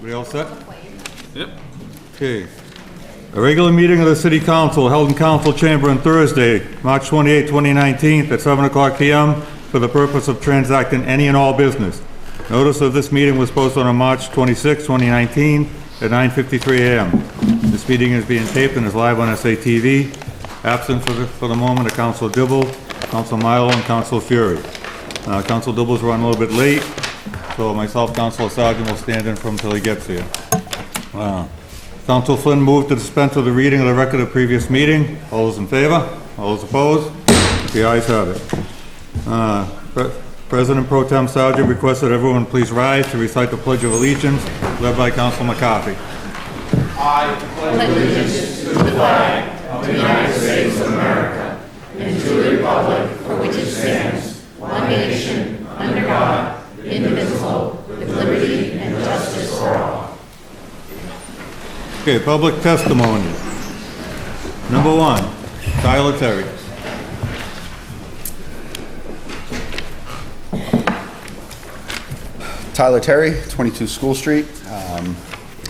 Everybody all set? Yep. Okay. A regular meeting of the City Council held in Council Chamber on Thursday, March 28, 2019, at 7:00 p.m. for the purpose of transacting any and all business. Notice of this meeting was posted on March 26, 2019, at 9:53 a.m. This meeting is being taped and is live on SATV. Absent for the moment are Councilor Dibble, Councilor Milo, and Councilor Fury. Councilor Dibble's run a little bit late, so myself, Councilor Sargent, will stand in for him until he gets here. Councilor Flynn moved to dispense with the reading of the record of the previous meeting. All those in favor? All those opposed? The ayes have it. President Pro Tem Sargent requested everyone please rise to recite the Pledge of Allegiance, led by Councilor McCarthy. I pledge allegiance to the flag of the United States of America and to the republic for which it stands, one nation, under God, indivisible, with liberty and justice for all. Okay, public testimony. Number one, Tyler Terry. Tyler Terry, 22 School Street.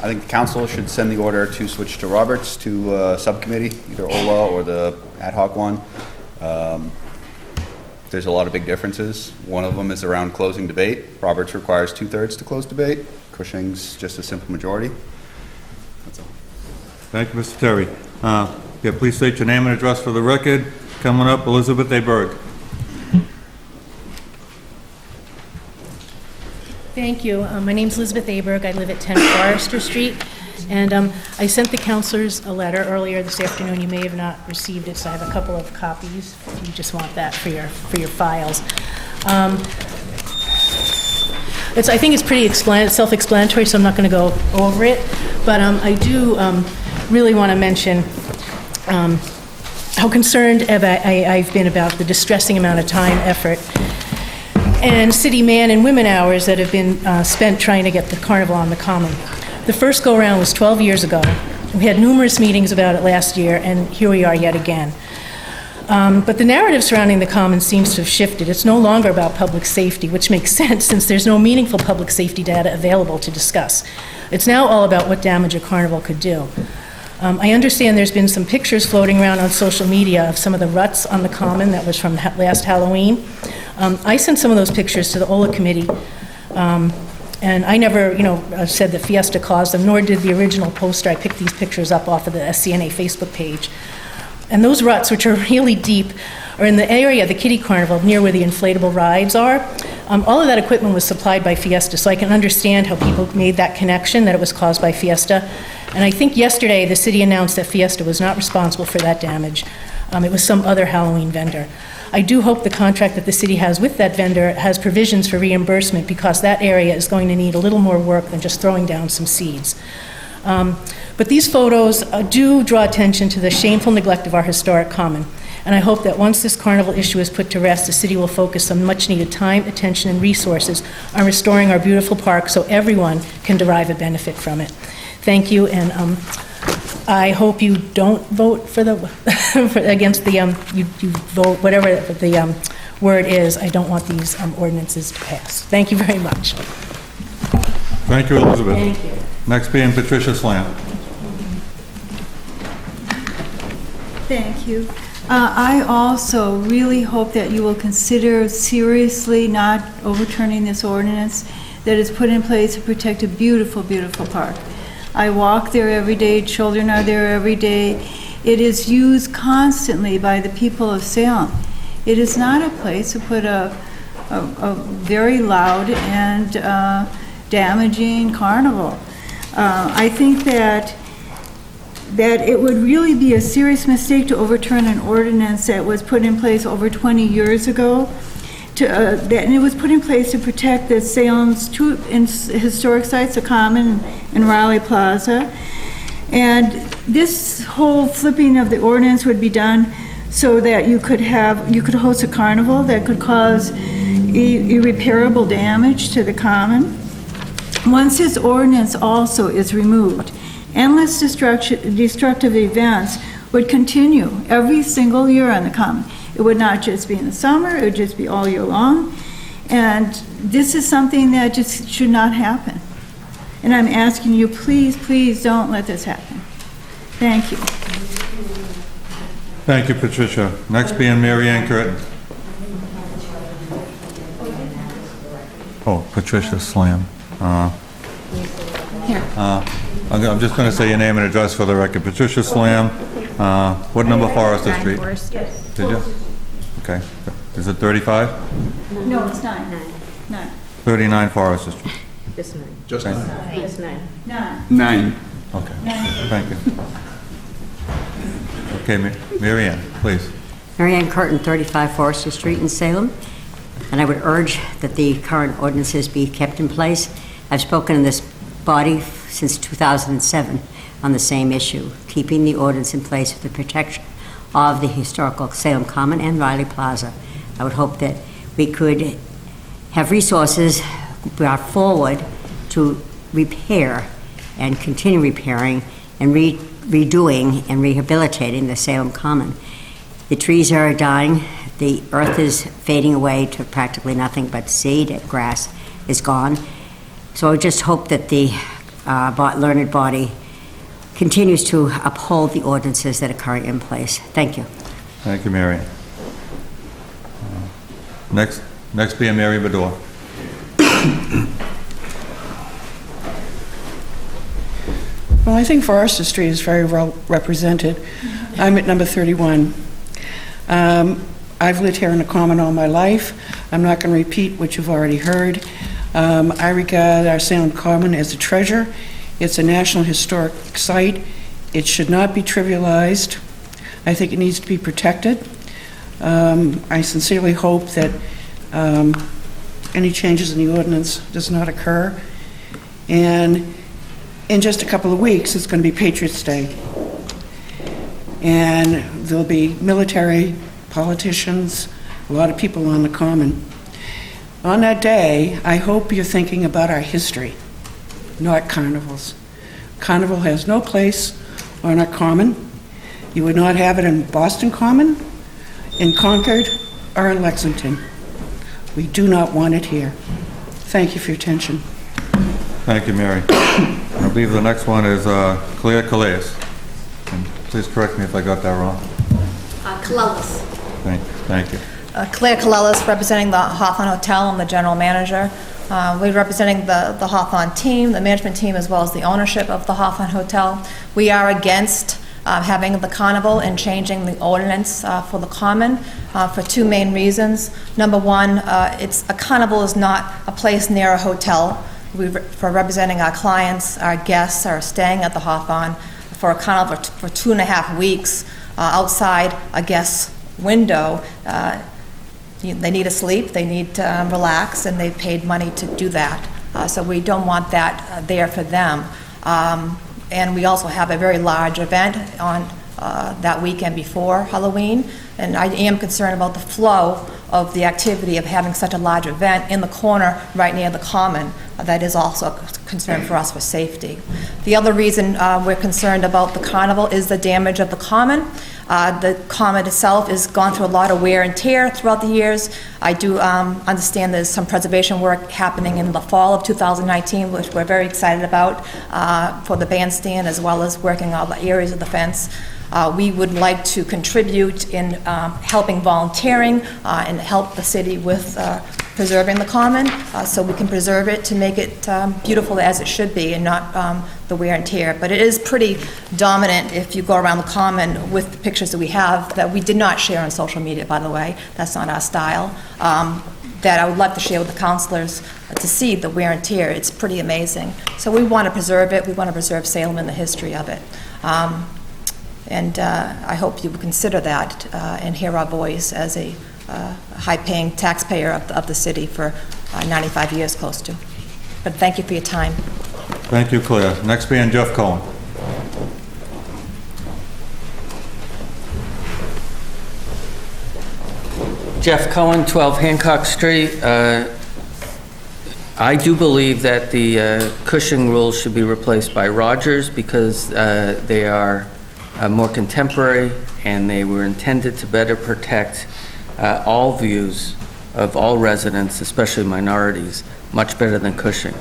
I think the council should send the order to switch to Roberts to subcommittee, either OLA or the ad hoc one. There's a lot of big differences. One of them is around closing debate. Roberts requires 2/3 to close debate. Cushing's just a simple majority. That's all. Thank you, Mr. Terry. Please state your name and address for the record. Coming up, Elizabeth A. Berg. Thank you. My name's Elizabeth Aberg. I live at 10 Forester Street, and I sent the councilors a letter earlier this afternoon. You may have not received it, so I have a couple of copies if you just want that for your files. I think it's pretty self-explanatory, so I'm not going to go over it, but I do really want to mention how concerned I've been about the distressing amount of time, effort, and city man and women hours that have been spent trying to get the carnival on the common. The first go-around was 12 years ago. We had numerous meetings about it last year, and here we are yet again. But the narrative surrounding the common seems to have shifted. It's no longer about public safety, which makes sense since there's no meaningful public safety data available to discuss. It's now all about what damage a carnival could do. I understand there's been some pictures floating around on social media of some of the ruts on the common that was from last Halloween. I sent some of those pictures to the OLA committee, and I never, said that Fiesta caused them, nor did the original poster. I picked these pictures up off of the SCNA Facebook page. And those ruts, which are really deep, are in the area of the Kiddie Carnival, near where the inflatable rides are. All of that equipment was supplied by Fiesta, so I can understand how people made that connection, that it was caused by Fiesta. And I think yesterday the city announced that Fiesta was not responsible for that damage. It was some other Halloween vendor. I do hope the contract that the city has with that vendor has provisions for reimbursement, because that area is going to need a little more work than just throwing down some seeds. But these photos do draw attention to the shameful neglect of our historic common. And I hope that once this carnival issue is put to rest, the city will focus some much-needed time, attention, and resources on restoring our beautiful park so everyone can derive a benefit from it. Thank you, and I hope you don't vote for the against the you vote whatever the word is. I don't want these ordinances to pass. Thank you very much. Thank you, Elizabeth. Thank you. Next being Patricia Slant. Thank you. I also really hope that you will consider seriously not overturning this ordinance that is put in place to protect a beautiful, beautiful park. I walk there every day, children are there every day. It is used constantly by the people of Salem. It is not a place to put a very loud and damaging carnival. I think that it would really be a serious mistake to overturn an ordinance that was put in place over 20 years ago. And it was put in place to protect the Salem's two historic sites, the Common and Raleigh Plaza. And this whole flipping of the ordinance would be done so that you could host a carnival that could cause irreparable damage to the Common. Once this ordinance also is removed, endless destructive events would continue every single year on the Common. It would not just be in the summer, it would just be all year long. And this is something that just should not happen. And I'm asking you, please, please don't let this happen. Thank you. Thank you, Patricia. Next being Mary Ann Curtin. Oh, Patricia Slam. I'm just going to say your name and address for the record. Patricia Slam, what number Forrester Street? Did you? Okay. Is it 35? No, it's 9. 9. 39 Forrester Street. Just nine. Just Okay. Just nine. 9. 9. Okay. Thank you. Okay, Mary Ann, please. Mary Ann Curtin, 35 Forester Street in Salem, and I would urge that the current ordinances be kept in place. I've spoken in this body since 2007 on the same issue, keeping the ordinance in place for the protection of the historical Salem Common and Riley Plaza. I would hope that we could have resources brought forward to repair and continue repairing and redoing and rehabilitating the Salem Common. The trees are dying, the earth is fading away to practically nothing but seed, grass is gone. So I just hope that the learned body continues to uphold the ordinances that are currently in place. Thank you. Thank you, Mary Ann. Next being Mary Bedore. Well, I think Forrester Street is very well represented. I'm at number 31. I've lived here in the Common all my life. I'm not going to repeat what you've already heard. I regard our Salem Common as a treasure. It's a National Historic Site. It should not be trivialized. I think it needs to be protected. I sincerely hope that any changes in the ordinance does not occur. And in just a couple of weeks, it's going to be Patriots' Day. And there'll be military, politicians, a lot of people on the Common. On that day, I hope you're thinking about our history, not carnivals. Carnival has no place on our Common. You would not have it in Boston Common, in Concord, or in Lexington. We do not want it here. Thank you for your attention. Thank you, Mary. I believe the next one is Claire Calais. And please correct me if I got that wrong. Colellis. Thank you. Claire Colellis, representing the Hawthorne Hotel. I'm the general manager. We're representing the Hawthorne team, the management team, as well as the ownership of the Hawthorne Hotel. We are against having the carnival and changing the ordinance for the Common for two main reasons. Number one, a carnival is not a place near a hotel. For representing our clients, our guests are staying at the Hawthorne for a carnival for 2.5 weeks outside a guest's window. They need to sleep, they need to relax, and they've paid money to do that. So we don't want that there for them. And we also have a very large event on that weekend before Halloween, and I am concerned about the flow of the activity of having such a large event in the corner right near the Common. That is also a concern for us for safety. The other reason we're concerned about the carnival is the damage of the Common. The Common itself has gone through a lot of wear and tear throughout the years. I do understand there's some preservation work happening in the fall of 2019, which we're very excited about for the bandstand, as well as working all the areas of the fence. We would like to contribute in helping volunteering and help the city with preserving the Common, so we can preserve it to make it beautiful as it should be and not the wear and tear. But it is pretty dominant if you go around the Common with the pictures that we have that we did not share on social media, by the way. That's not our style. That I would love to share with the councilors to see the wear and tear. It's pretty amazing. So we want to preserve it. We want to preserve Salem and the history of it. And I hope you will consider that and hear our voice as a high-paying taxpayer of the city for 95 years close to. But thank you for your time. Thank you, Claire. Next being Jeff Cohen. Jeff Cohen, 12 Hancock Street. I do believe that the Cushing rules should be replaced by Rogers because they are more contemporary and they were intended to better protect all views of all residents, especially minorities, much better than Cushing.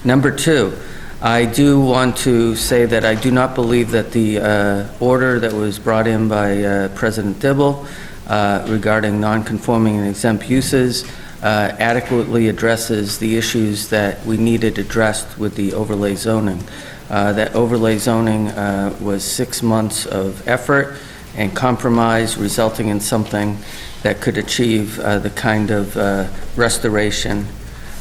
Number two, I do want to say that I do not believe that the order that was brought in by President Dibble regarding non-conforming and exempt uses adequately addresses the issues that we needed addressed with the overlay zoning. That overlay zoning was 6 months of effort and compromise, resulting in something that could achieve the kind of restoration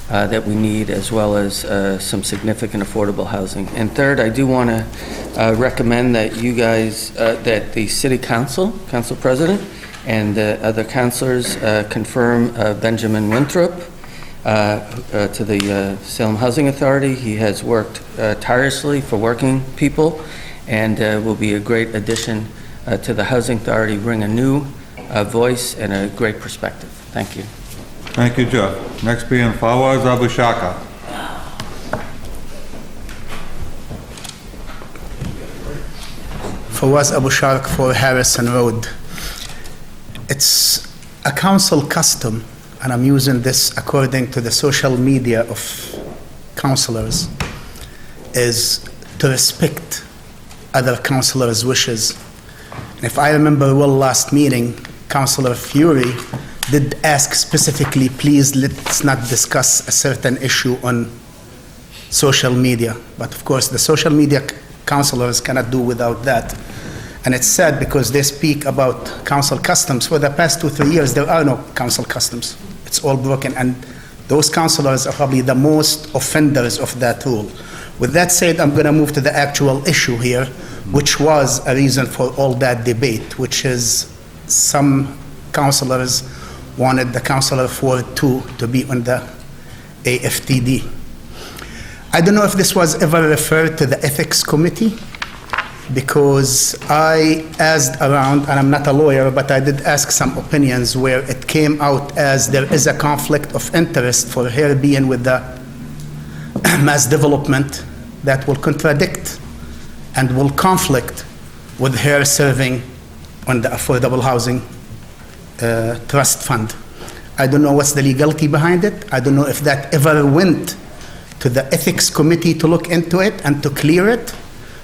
that we need, as well as some significant affordable housing. And third, I do want to recommend that you guys, that the City Council, Council President, and other councilors confirm Benjamin Winthrop to the Salem Housing Authority. He has worked tirelessly for working people and will be a great addition to the Housing Authority, bring a new voice and a great perspective. Thank you. Thank you, Jeff. Next being Fawaz Abu Shaka. Fawaz Abu Shark for Harrison Road. It's a council custom, and I'm using this according to the social media of councillors, is to respect other councillors' wishes. And if I remember well, last meeting, Councillor Fury did ask specifically, please let's not discuss a certain issue on social media. But of course, the social media councillors cannot do without that. And it's sad because they speak about council customs. For the past 2-3 years, there are no council customs. It's all broken, and those councillors are probably the most offenders of that rule. With that said, I'm going to move to the actual issue here, which was a reason for all that debate, which is some councillors wanted the Councillor Ward 2 to be on the AFTD. I don't know if this was ever referred to the Ethics Committee, because I asked around, and I'm not a lawyer, but I did ask some opinions where it came out as there is a conflict of interest for her being with the mass development that will contradict and will conflict with her serving on the Affordable Housing Trust Fund. I don't know what's the legality behind it. I don't know if that ever went to the Ethics Committee to look into it and to clear it.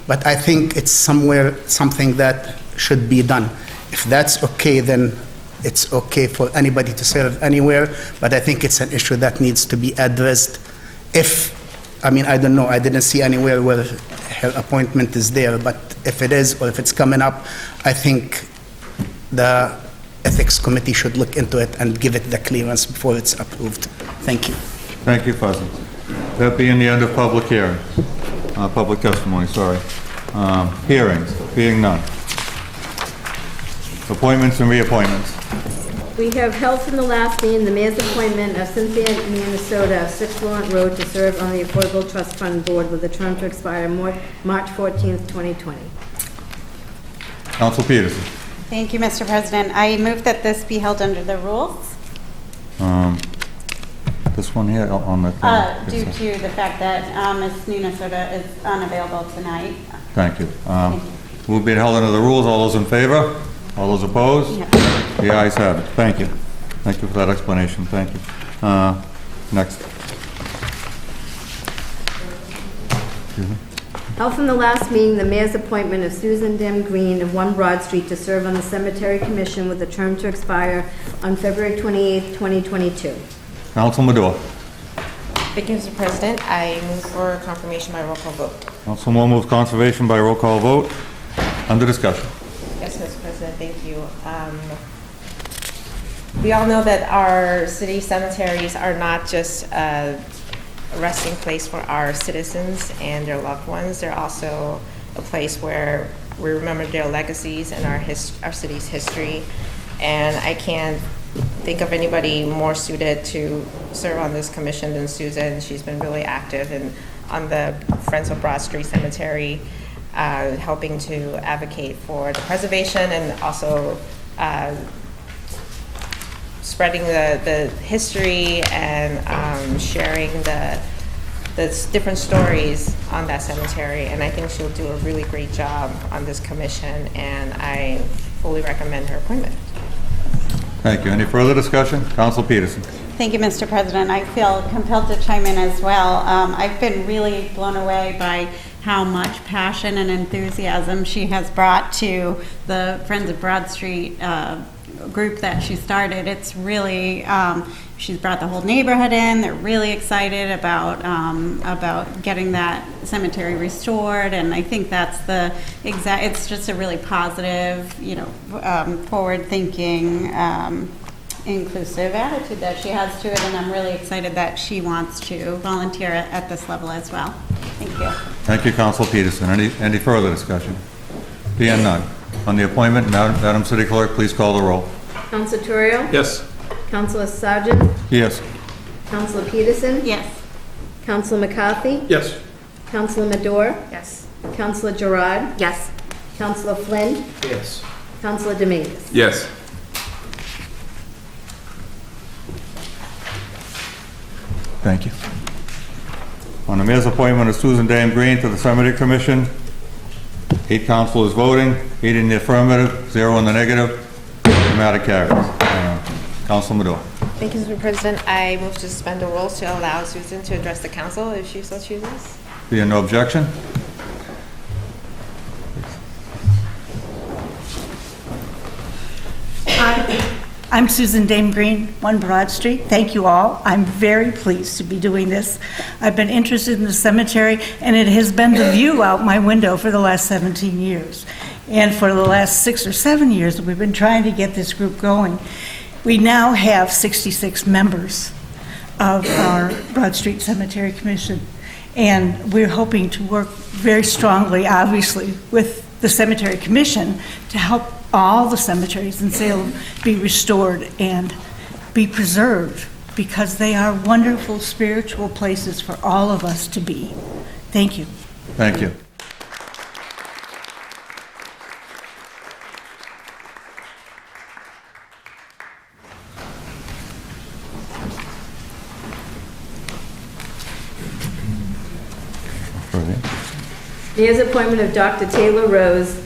But I think it's something that should be done. If that's okay, then it's okay for anybody to serve anywhere, but I think it's an issue that needs to be addressed. I don't know, I didn't see anywhere where her appointment is there, but if it is, or if it's coming up, I think the Ethics Committee should look into it and give it the clearance before it's approved. Thank you. Thank you, Fuzzy. That being the end of public hearing. Public testimony, sorry. Hearings, being none. Appointments and reappointments. We have held from the last meeting the mayor's appointment of Cynthia Minnesota, 6 Laurent Road, to serve on the Affordable Trust Fund Board with a term to expire March 14th, 2020. Council Peterson. Thank you, Mr. President. I move that this be held under the rules. This one here on the thing. Due to the fact that Ms. Minnesota is unavailable tonight. Thank you. Will be held under the rules. All those in favor? All those opposed? Yep. The ayes have it. Thank you. Thank you for that explanation. Thank you. Next. Held from the last meeting the mayor's appointment of Susan Dem Green of 1 Broad Street to serve on the Cemetery Commission with a term to expire on February 28th, 2022. Council Madore. Thank you, Mr. President. I move for confirmation by roll call vote. Council Moore moves conservation by roll call vote. Under discussion. Yes, Mr. President, thank you. We all know that our city cemeteries are not just a resting place for our citizens and their loved ones. They're also a place where we remember their legacies and our city's history. And I can't think of anybody more suited to serve on this commission than Susan. She's been really active on the Friends of Broad Street Cemetery, helping to advocate for the preservation and also spreading the history and sharing the different stories on that cemetery. And I think she'll do a really great job on this commission, and I fully recommend her appointment. Thank you. Any further discussion? Council Peterson. Thank you, Mr. President. I feel compelled to chime in as well. I've been really blown away by how much passion and enthusiasm she has brought to the Friends of Broad Street group that she started. It's really, she's brought the whole neighborhood in. They're really excited about getting that cemetery restored, and I think that's the exact, it's just a really positive, forward-thinking, inclusive attitude that she has to it, and I'm really excited that she wants to volunteer at this level as well. Thank you. Thank you, Council Peterson. Any further discussion? Being none. On the appointment, Madam City Clerk, please call the roll. Councilor Torrio? Yes. Councilor Sargent? Yes. Councilor Peterson? Yes. Councilor McCarthy? Yes. Councilor Madore? Yes. Councilor Gerard? Yes. Councilor Flynn? Yes. Councilor Dominguez? Yes. Thank you. On the mayor's appointment of Susan Dame Green to the Cemetery Commission, 8 councilors voting, 8 in the affirmative, 0 in the negative. The matter carries. Councilor Madore. Thank you, Mr. President. I move to suspend the rules to allow Susan to address the council if she so chooses. Being no objection? I'm Susan Dame Green, 1 Broad Street. Thank you all. I'm very pleased to be doing this. I've been interested in the cemetery, and it has been the view out my window for the last 17 years. And for the last 6 or 7 years, we've been trying to get this group going. We now have 66 members of our Broad Street Cemetery Commission, and we're hoping to work very strongly, obviously, with the Cemetery Commission to help all the cemeteries in Salem be restored and be preserved, because they are wonderful spiritual places for all of us to be. Thank you. Thank you. Mayor's appointment of Dr. Taylor Rose,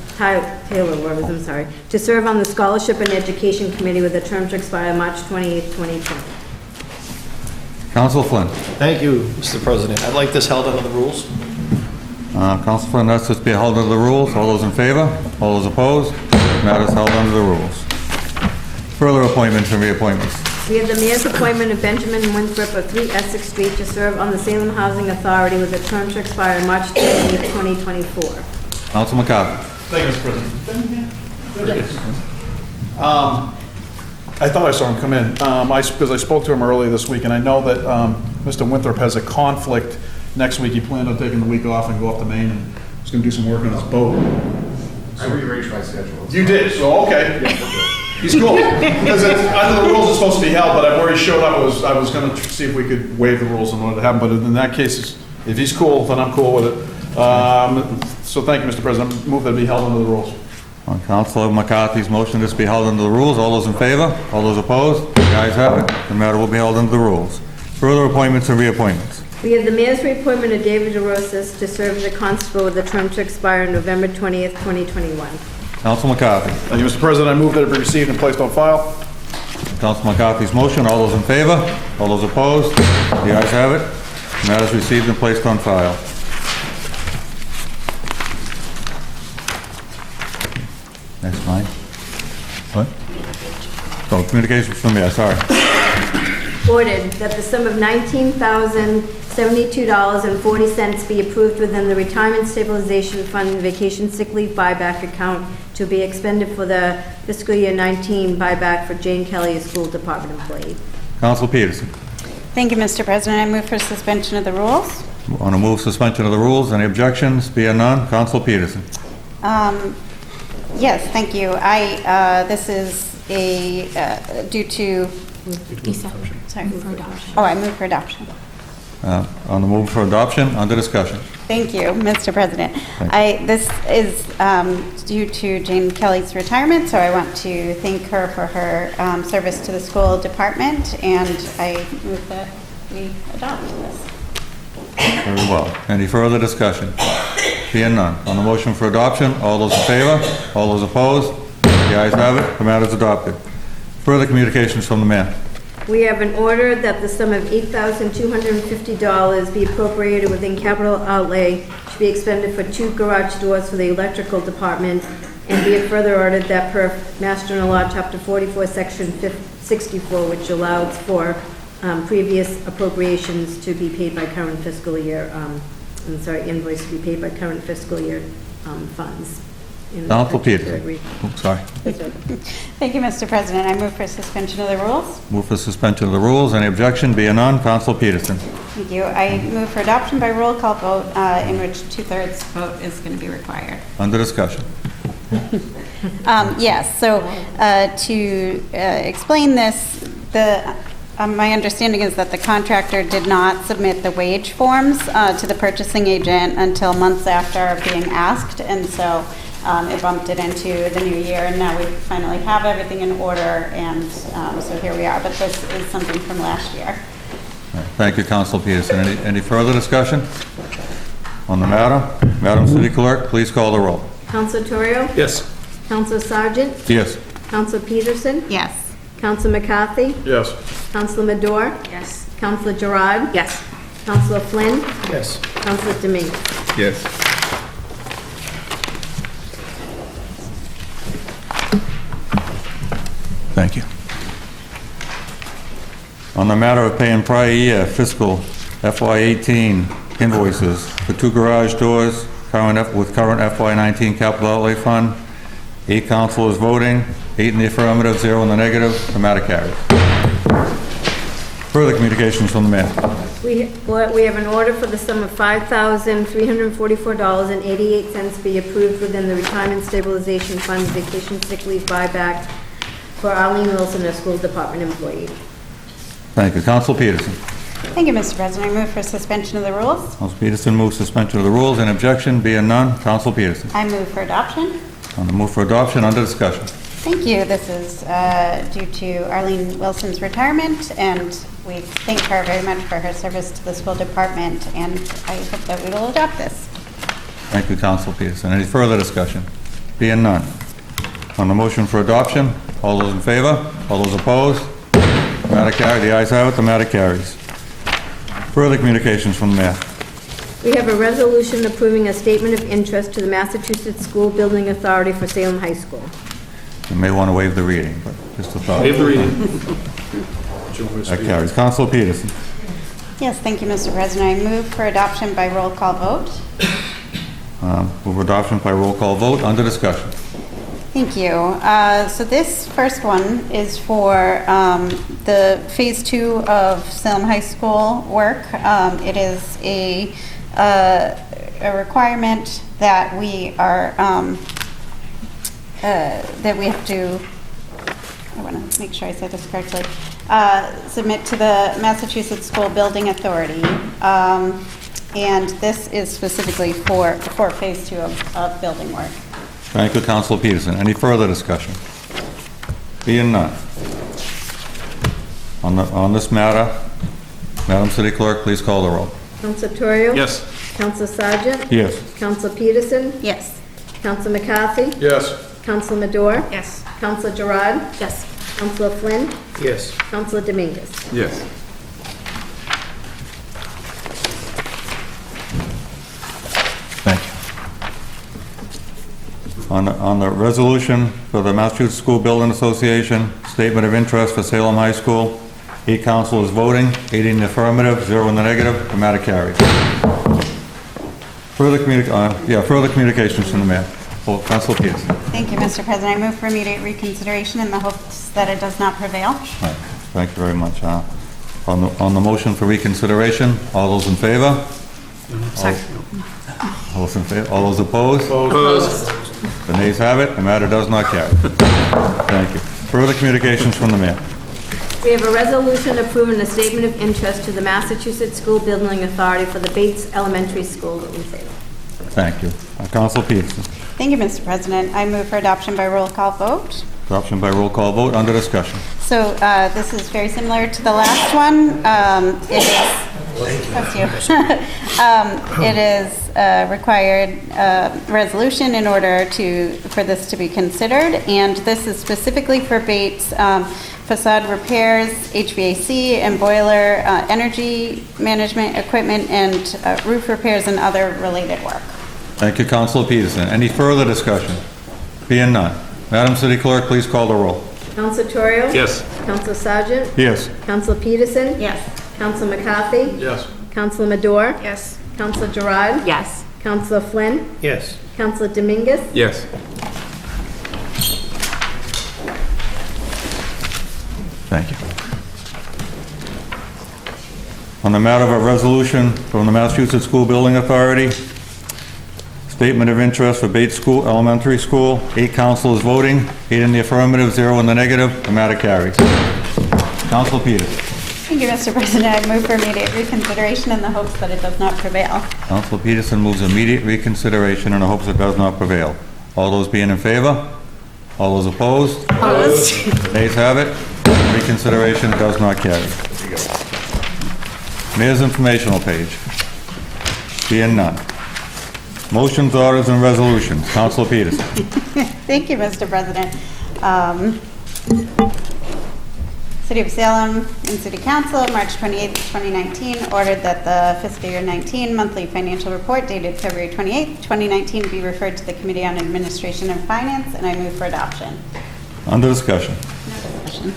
to serve on the Scholarship and Education Committee with a term to expire March 28, 2020. Council Flynn. Thank you, Mr. President. I'd like this held under the rules. Council Flynn, that's to be held under the rules. All those in favor? All those opposed? Matters held under the rules. Further appointments and reappointments. We have the mayor's appointment of Benjamin Winthrop of 3 Essex Street to serve on the Salem Housing Authority with a term to expire March 28, 2024. Council McCarthy. Thank you, Mr. President. I thought I saw him come in, because I spoke to him earlier this week, and I know that Mr. Winthrop has a conflict next week. He planned on taking the week off and go up to Maine, and he's going to do some work on his boat. I rearranged my schedule. You did, so okay. He's cool. Because under the rules, it's supposed to be held, but I've already showed up. I was going to see if we could waive the rules in order to have him, but in that case, if he's cool, then I'm cool with it. So thank you, Mr. President. I move that it be held under the rules. On Councilor McCarthy's motion, this be held under the rules. All those in favor? All those opposed? The ayes have it. The matter will be held under the rules. Further appointments and reappointments. We have the mayor's reappointment of David DeRosas to serve as a constable with a term to expire November 20th, 2021. Council McCarthy. Thank you, Mr. President. I move that it be received and placed on file. Council McCarthy's motion. All those in favor? All those opposed? The ayes have it. The matter is received and placed on file. Next line. What? Oh, communications from me, sorry. Ordered that the sum of $19,072.40 be approved within the Retirement Stabilization Fund Vacation Sick Leave Buyback account to be expended for the fiscal year 19 buyback for Jane Kelly, a school department employee. Council Peterson. Thank you, Mr. President. I move for suspension of the rules. On a move suspension of the rules, any objections? Being none, Council Peterson. Yes, thank you. This is due to... Sorry. Move for adoption. Oh, I move for adoption. On the move for adoption, under discussion. Thank you, Mr. President. This is due to Jane Kelly's retirement, so I want to thank her for her service to the school department, and I move that we adopt this. Very well. Any further discussion? Being none. On the motion for adoption, all those in favor? All those opposed? The ayes have it. The matter is adopted. Further communications from the mayor. We have an order that the sum of $8,250 be appropriated within capital outlay to be expended for 2 garage doors for the electrical department, and be it further ordered that per Mass General Law, Chapter 44, Section 64, which allows for previous appropriations to be paid by current fiscal year, invoice to be paid by current fiscal year funds. Council Peterson. Oops, sorry. Thank you, Mr. President. I move for suspension of the rules. Move for suspension of the rules. Any objection? Being none, Council Peterson. Thank you. I move for adoption by roll call vote, in which 2/3 vote is going to be required. Under discussion. Yes, so to explain this, my understanding is that the contractor did not submit the wage forms to the purchasing agent until months after being asked, and so it bumped it into the new year, and now we finally have everything in order, and so here we are. But this is something from last year. Thank you, Council Peterson. Any further discussion on the matter? Madam City Clerk, please call the roll. Council Torrio? Yes. Council Sargent? Yes. Council Peterson? Yes. Council McCarthy? Yes. Council Madore? Yes. Council Gerard? Yes. Council Flynn? Yes. Council Dominguez? Yes. Thank you. On the matter of paying prior year fiscal FY18 invoices for 2 garage doors with current FY19 capital outlay fund, 8 councilors voting, 8 in the affirmative, 0 in the negative. The matter carries. Further communications from the mayor. We have an order for the sum of $5,344.88 be approved within the Retirement Stabilization Fund vacation sick leave buyback for Arlene Wilson, a school department employee. Thank you. Council Peterson. Thank you, Mr. President. I move for suspension of the rules. Council Peterson moves suspension of the rules. Any objection? Being none, Council Peterson. I move for adoption. On the move for adoption, under discussion. Thank you. This is due to Arlene Wilson's retirement, and we thank her very much for her service to the school department, and I hope that we will adopt this. Thank you, Council Peterson. Any further discussion? Being none. On the motion for adoption, all those in favor? All those opposed? Matter carried. The ayes have it. The matter carries. Further communications from the mayor. We have a resolution approving a statement of interest to the Massachusetts School Building Authority for Salem High School. You may want to waive the reading, but just a thought. Waive the reading. That carries. Council Peterson. Yes, thank you, Mr. President. I move for adoption by roll call vote. Move adoption by roll call vote. Under discussion. Thank you. So this first one is for the Phase 2 of Salem High School work. It is a requirement that we are, that we have to, I want to make sure I said this correctly, submit to the Massachusetts School Building Authority. And this is specifically for Phase 2 of building work. Thank you, Council Peterson. Any further discussion? Being none. On this matter, Madam City Clerk, please call the roll. Council Torrio? Yes. Council Sargent? Yes. Council Peterson? Yes. Council McCarthy? Yes. Council Madore? Yes. Council Gerard? Yes. Council Flynn? Yes. Council Dominguez? Yes. Thank you. On the resolution for the Massachusetts School Building Association, statement of interest for Salem High School, 8 councilors voting, 8 in the affirmative, 0 in the negative. The matter carries. Further communications from the mayor. Council Peterson. Thank you, Mr. President. I move for immediate reconsideration in the hopes that it does not prevail. Right. Thank you very much. On the motion for reconsideration, all those in favor? All those in favor? All those opposed? Opposed. The nays have it. The matter does not carry. Thank you. Further communications from the mayor. We have a resolution approving a statement of interest to the Massachusetts School Building Authority for the Bates Elementary School in Salem. Thank you. Council Peterson. Thank you, Mr. President. I move for adoption by roll call vote. Adoption by roll call vote. Under discussion. So this is very similar to the last one. It is, that's you. It is a required resolution in order for this to be considered, and this is specifically for Bates facade repairs, HVAC and boiler, energy management equipment, and roof repairs and other related work. Thank you, Councilor Peterson. Any further discussion? Being none. Madam City Clerk, please call the roll. Council Torrio? Yes. Council Sargent? Yes. Council Peterson? Yes. Council McCarthy? Yes. Council Madore? Yes. Council Gerard? Yes. Council Flynn? Yes. Council Dominguez? Yes. Thank you. On the matter of a resolution from the Massachusetts School Building Authority, statement of interest for Bates School Elementary School, 8 councilors voting, 8 in the affirmative, 0 in the negative. The matter carries. Councilor Peters. Thank you, Mr. President. I move for immediate reconsideration in the hopes that it does not prevail. Councilor Peterson moves immediate reconsideration in the hopes it does not prevail. All those being in favor? All those opposed? Opposed. Ayes have it. Reconsideration does not carry. Mayor's informational page. Being none. Motions, orders, and resolutions. Councilor Peterson. Thank you, Mr. President. City of Salem and City Council, March 28th, 2019, ordered that the fiscal year 19 monthly financial report dated February 28th, 2019 be referred to the Committee on Administration and Finance, and I move for adoption. Under discussion. No discussion.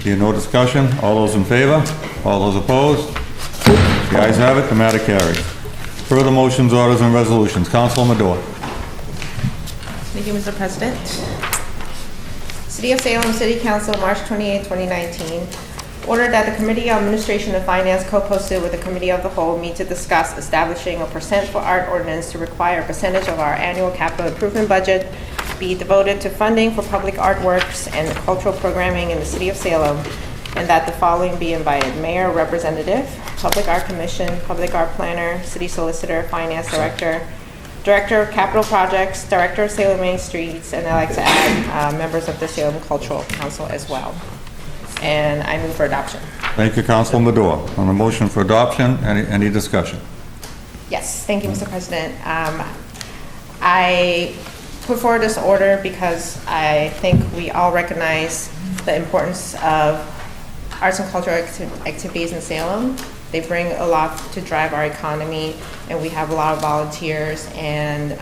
Being no discussion, all those in favor? All those opposed? The ayes have it, the matter carries. Further motions, orders, and resolutions. Councilor Madore. Thank you, Mr. President. City of Salem City Council, March 28, 2019, ordered that the Committee on Administration and Finance, co-posted with the Committee of the Whole, meet to discuss establishing a percent for art ordinance to require a percentage of our annual capital improvement budget be devoted to funding for public artworks and cultural programming in the City of Salem, and that the following be invited: Mayor, Representative, Public Art Commission, Public Art Planner, City Solicitor, Finance Director, Director of Capital Projects, Director of Salem Main Streets, and I'd like to add members of the Salem Cultural Council as well. And I move for adoption. Thank you, Councilor Madore. On the motion for adoption, any discussion? Yes, thank you, Mr. President. I put forward this order because I think we all recognize the importance of arts and cultural activities in Salem. They bring a lot to drive our economy, and we have a lot of volunteers and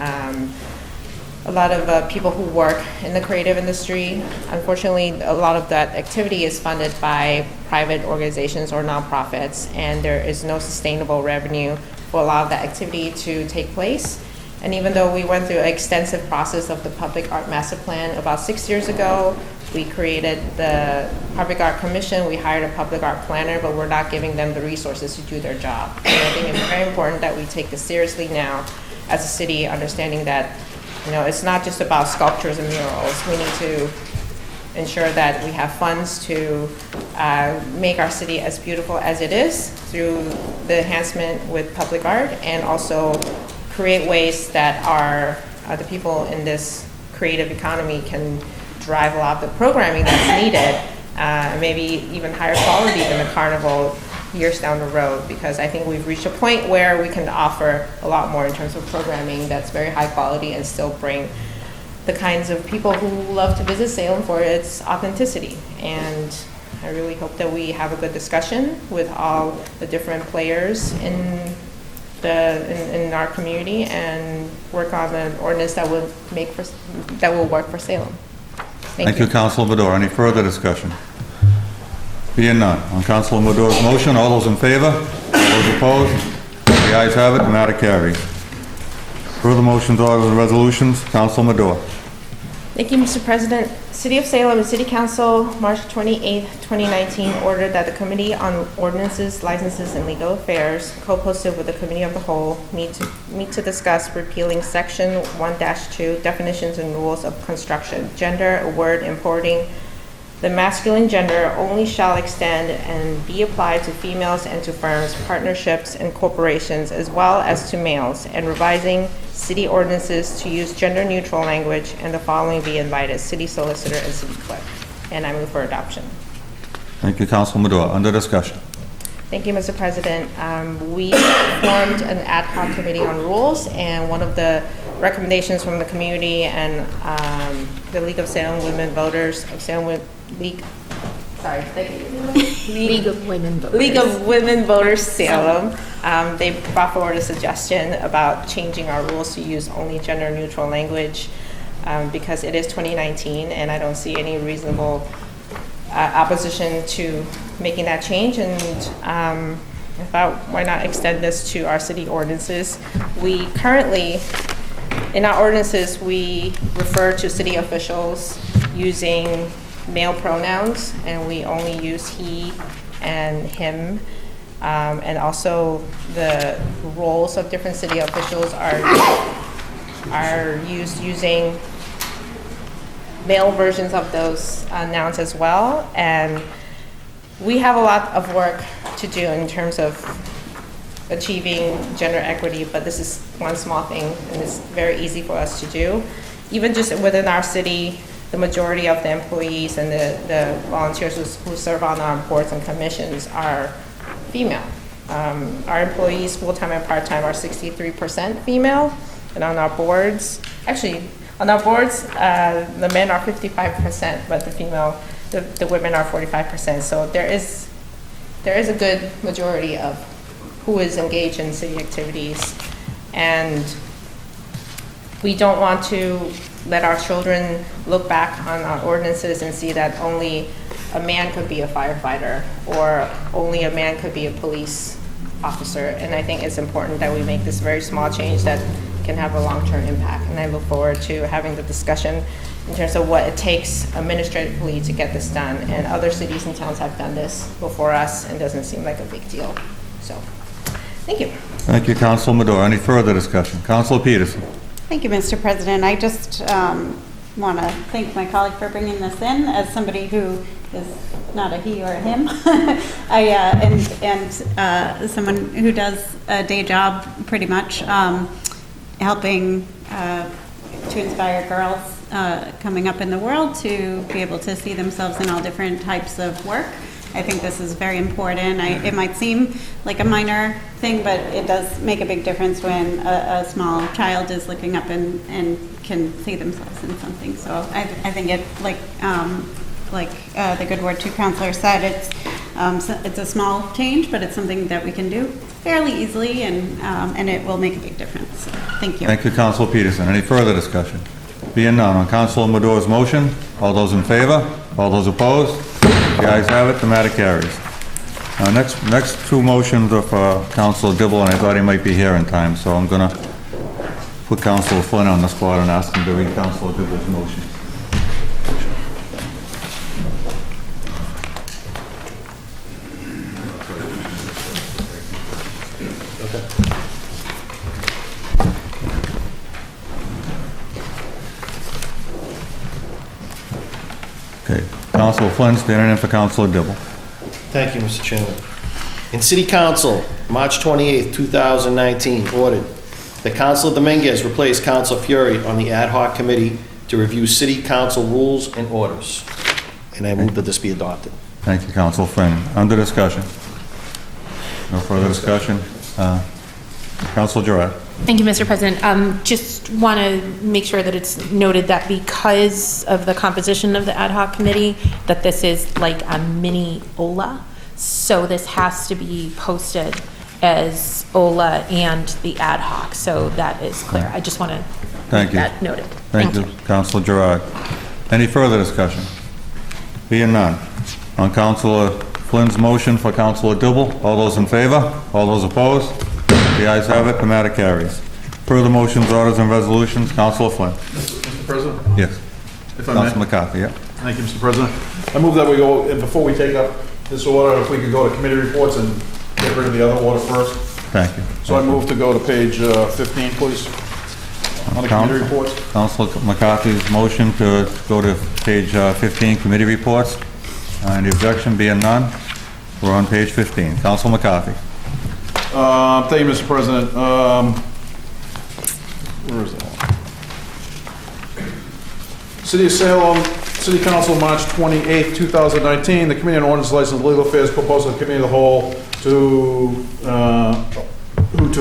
a lot of people who work in the creative industry. Unfortunately, a lot of that activity is funded by private organizations or nonprofits, and there is no sustainable revenue for a lot of that activity to take place. And even though we went through an extensive process of the Public Art Master Plan about 6 years ago, we created the Public Art Commission, we hired a public art planner, but we're not giving them the resources to do their job. And I think it's very important that we take this seriously now as a city, understanding that, you know, it's not just about sculptures and murals. We need to ensure that we have funds to make our city as beautiful as it is through the enhancement with public art, and also create ways that the people in this creative economy can drive a lot of the programming that's needed, maybe even higher quality than the carnival years down the road, because I think we've reached a point where we can offer a lot more in terms of programming that's very high quality and still bring the kinds of people who love to visit Salem for its authenticity. And I really hope that we have a good discussion with all the different players in our community and work on an ordinance that will work for Salem. Thank you, Councilor Madore. Any further discussion? Being none. On Councilor Madore's motion, all those in favor? All those opposed? The ayes have it, the matter carries. Further motions, orders, and resolutions. Councilor Madore. Thank you, Mr. President. City of Salem and City Council, March 28, 2019, ordered that the Committee on Ordinances, Licenses, and Legal Affairs, co-posted with the Committee of the Whole, meet to discuss repealing Section 1-2, Definitions and Rules of Construction. Gender, a word importing the masculine gender, only shall extend and be applied to females and to firms, partnerships, and corporations, as well as to males, and revising city ordinances to use gender-neutral language, and the following be invited: City Solicitor and City Clerk. And I move for adoption. Thank you, Councilor Madore. Under discussion. Thank you, Mr. President. We formed an ad hoc committee on rules, and one of the recommendations from the community and the League of Salem Women Voters, of Salem League sorry, League of Women Voters. League of Women Voters Salem. They brought forward a suggestion about changing our rules to use only gender-neutral language because it is 2019, and I don't see any reasonable opposition to making that change. And I thought, why not extend this to our city ordinances? We currently, in our ordinances, we refer to city officials using male pronouns, and we only use he and him. And also the roles of different city officials are used using male versions of those nouns as well. And we have a lot of work to do in terms of achieving gender equity, but this is one small thing, and it's very easy for us to do. Even just within our city, the majority of the employees and the volunteers who serve on our boards and commissions are female. Our employees, full-time and part-time, are 63% female, and on our boards, the men are 55%, but the women are 45%. So there is a good majority of who is engaged in city activities, and we don't want to let our children look back on our ordinances and see that only a man could be a firefighter or only a man could be a police officer. And I think it's important that we make this very small change that can have a long-term impact. And I look forward to having the discussion in terms of what it takes administratively to get this done. And other cities and towns have done this before us, and it doesn't seem like a big deal. So, thank you. Thank you, Council Madore. Any further discussion? Council Peterson. Thank you, Mr. President. I just want to thank my colleague for bringing this in. As somebody who is not a he or a him, and someone who does a day job pretty much helping to inspire girls coming up in the world to be able to see themselves in all different types of work. I think this is very important. It might seem like a minor thing, but it does make a big difference when a small child is looking up and can see themselves in something. So I think it, like the good word two counselors said, it's a small change, but it's something that we can do fairly easily, and it will make a big difference. So, thank you. Thank you, Council Peterson. Any further discussion? Being none, on Council Madore's motion, all those in favor? All those opposed? The ayes have it, the matter carries. Next two motions are for Councilor Dibble, and I thought he might be here in time, so I'm going to put Councilor Flynn on the spot and ask him to read Councilor Dibble's motion. Okay, Councilor Flynn standing in for Councilor Dibble. Thank you, Mr. Chairman. In City Council, March 28, 2019, ordered that Councilor Dominguez replace Councilor Fury on the ad hoc committee to review City Council rules and orders. And I move that this be adopted. Thank you, Councilor Flynn. Under discussion. No further discussion. Councilor Giroux. Thank you, Mr. President. Just want to make sure that it's noted that because of the composition of the ad hoc committee, that this is like a mini OLA. So this has to be posted as OLA and the ad hoc, so that is clear. I just want to make that noted. Thank you, Councilor Giroux. Any further discussion? Being none. On Councilor Flynn's motion for Councilor Dibble, all those in favor? All those opposed? The ayes have it, the matter carries. Further motions, orders, and resolutions, Councilor Flynn. Mr. President? Yes. If I may. Councilor McCarthy, yeah. Thank you, Mr. President. I move that we go, and before we take up this order, if we could go to committee reports and get rid of the other order first. Thank you. So I move to go to page 15, please, on the committee reports. Councilor McCarthy's motion to go to page 15, committee reports. Any objection? Being none, we're on page 15. Councilor McCarthy. Thank you, Mr. President. Where is that? City of Salem, City Council, March 28, 2019. The Committee on Ordinance, License, and Legal Affairs proposed to the Committee of the Whole to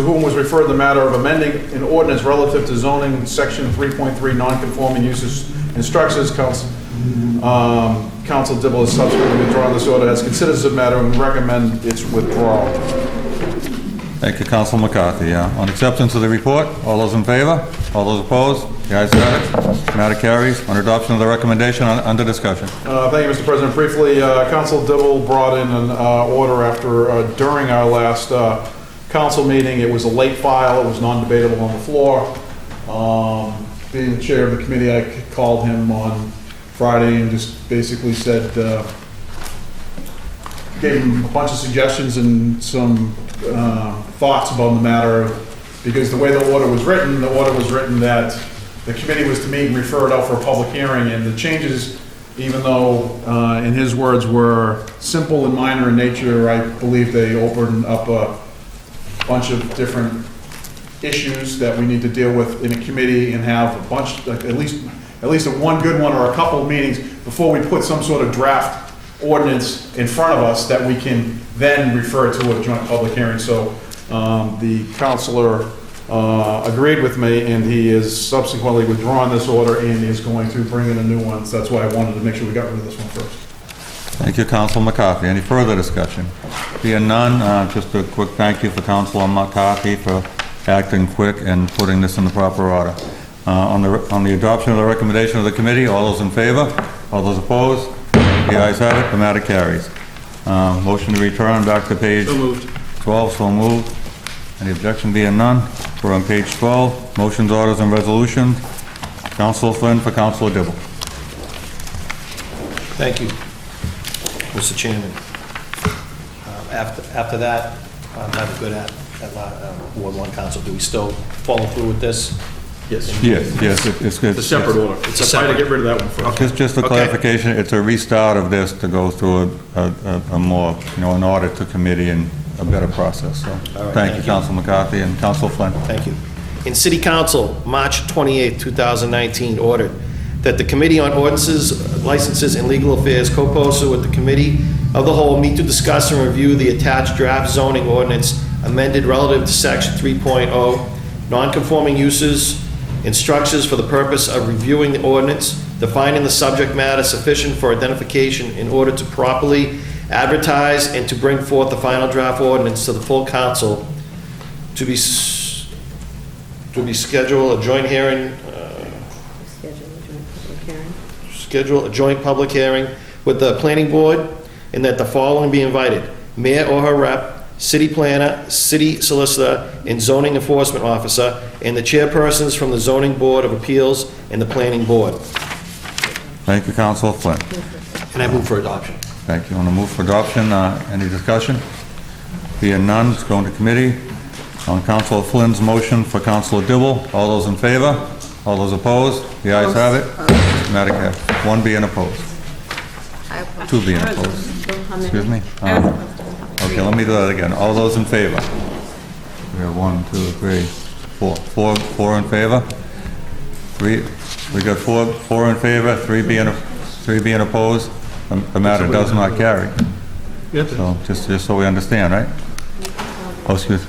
whom was referred the matter of amending an ordinance relative to zoning section 3.3 non-conforming uses and structures. Council Dibble has subsequently withdrawn this order, has considered this a matter and recommend its withdrawal. Thank you, Council McCarthy. On acceptance of the report, all those in favor? All those opposed? The ayes have it. Matter carries. On adoption of the recommendation, under discussion. Thank you, Mr. President. Briefly, Council Dibble brought in an order during our last council meeting. It was a late file. It was non-debatable on the floor. Being the chair of the committee, I called him on Friday and just basically said, gave him a bunch of suggestions and some thoughts about the matter, because the way the order was written that the committee was to meet and refer it out for a public hearing, and the changes, even though in his words were simple and minor in nature, I believe they opened up a bunch of different issues that we need to deal with in a committee and have a bunch, like at least one good one or a couple of meetings before we put some sort of draft ordinance in front of us that we can then refer to a joint public hearing. So the counselor agreed with me, and he is subsequently withdrawn this order and is going to bring in a new one. So that's why I wanted to make sure we got rid of this one first. Thank you, Council McCarthy. Any further discussion? Being none, just a quick thank you for Councilor McCarthy for acting quick and putting this in the proper order. On the adoption of the recommendation of the committee, all those in favor? All those opposed? The ayes have it. The matter carries. Motion to return back to page 12. So moved. Any objection? Being none, we're on page 12. Motions, orders, and resolutions. Councilor Flynn for Councilor Dibble. Thank you, Mr. Chairman. After that, have a good at Ward 1 Council. Do we still follow through with this? Yes. Yes, it's good. It's a separate order. It's a separate. To get rid of that one first. Just a clarification, it's a restart of this to go through a more, an audit to committee and a better process. So, thank you, Council McCarthy and Council Flynn. Thank you. In City Council, March 28, 2019, ordered that the Committee on Ordinances, Licenses, and Legal Affairs, co-posted with the Committee of the Whole, meet to discuss and review the attached draft zoning ordinance amended relative to Section 3.0, non-conforming uses and structures for the purpose of reviewing the ordinance, defining the subject matter sufficient for identification in order to properly advertise and to bring forth the final draft ordinance to the full council to be scheduled a joint hearing. Schedule a joint public hearing with the planning board, and that the following be invited: mayor or her rep, city planner, city solicitor, and zoning enforcement officer, and the chairpersons from the zoning board of appeals and the planning board. Thank you, Councilor Flynn. And I move for adoption. Thank you. On the move for adoption, any discussion? Being none, it's going to committee. On Councilor Flynn's motion for Councilor Dibble, all those in favor? All those opposed? The ayes have it. Matter carries. One being opposed. Two being opposed. Excuse me? Okay, let me do that again. All those in favor? We have 1, 2, 3, 4. Four in favor? Three. We got four in favor, three being opposed. The matter does not carry. So just so we understand, right? Oh, excuse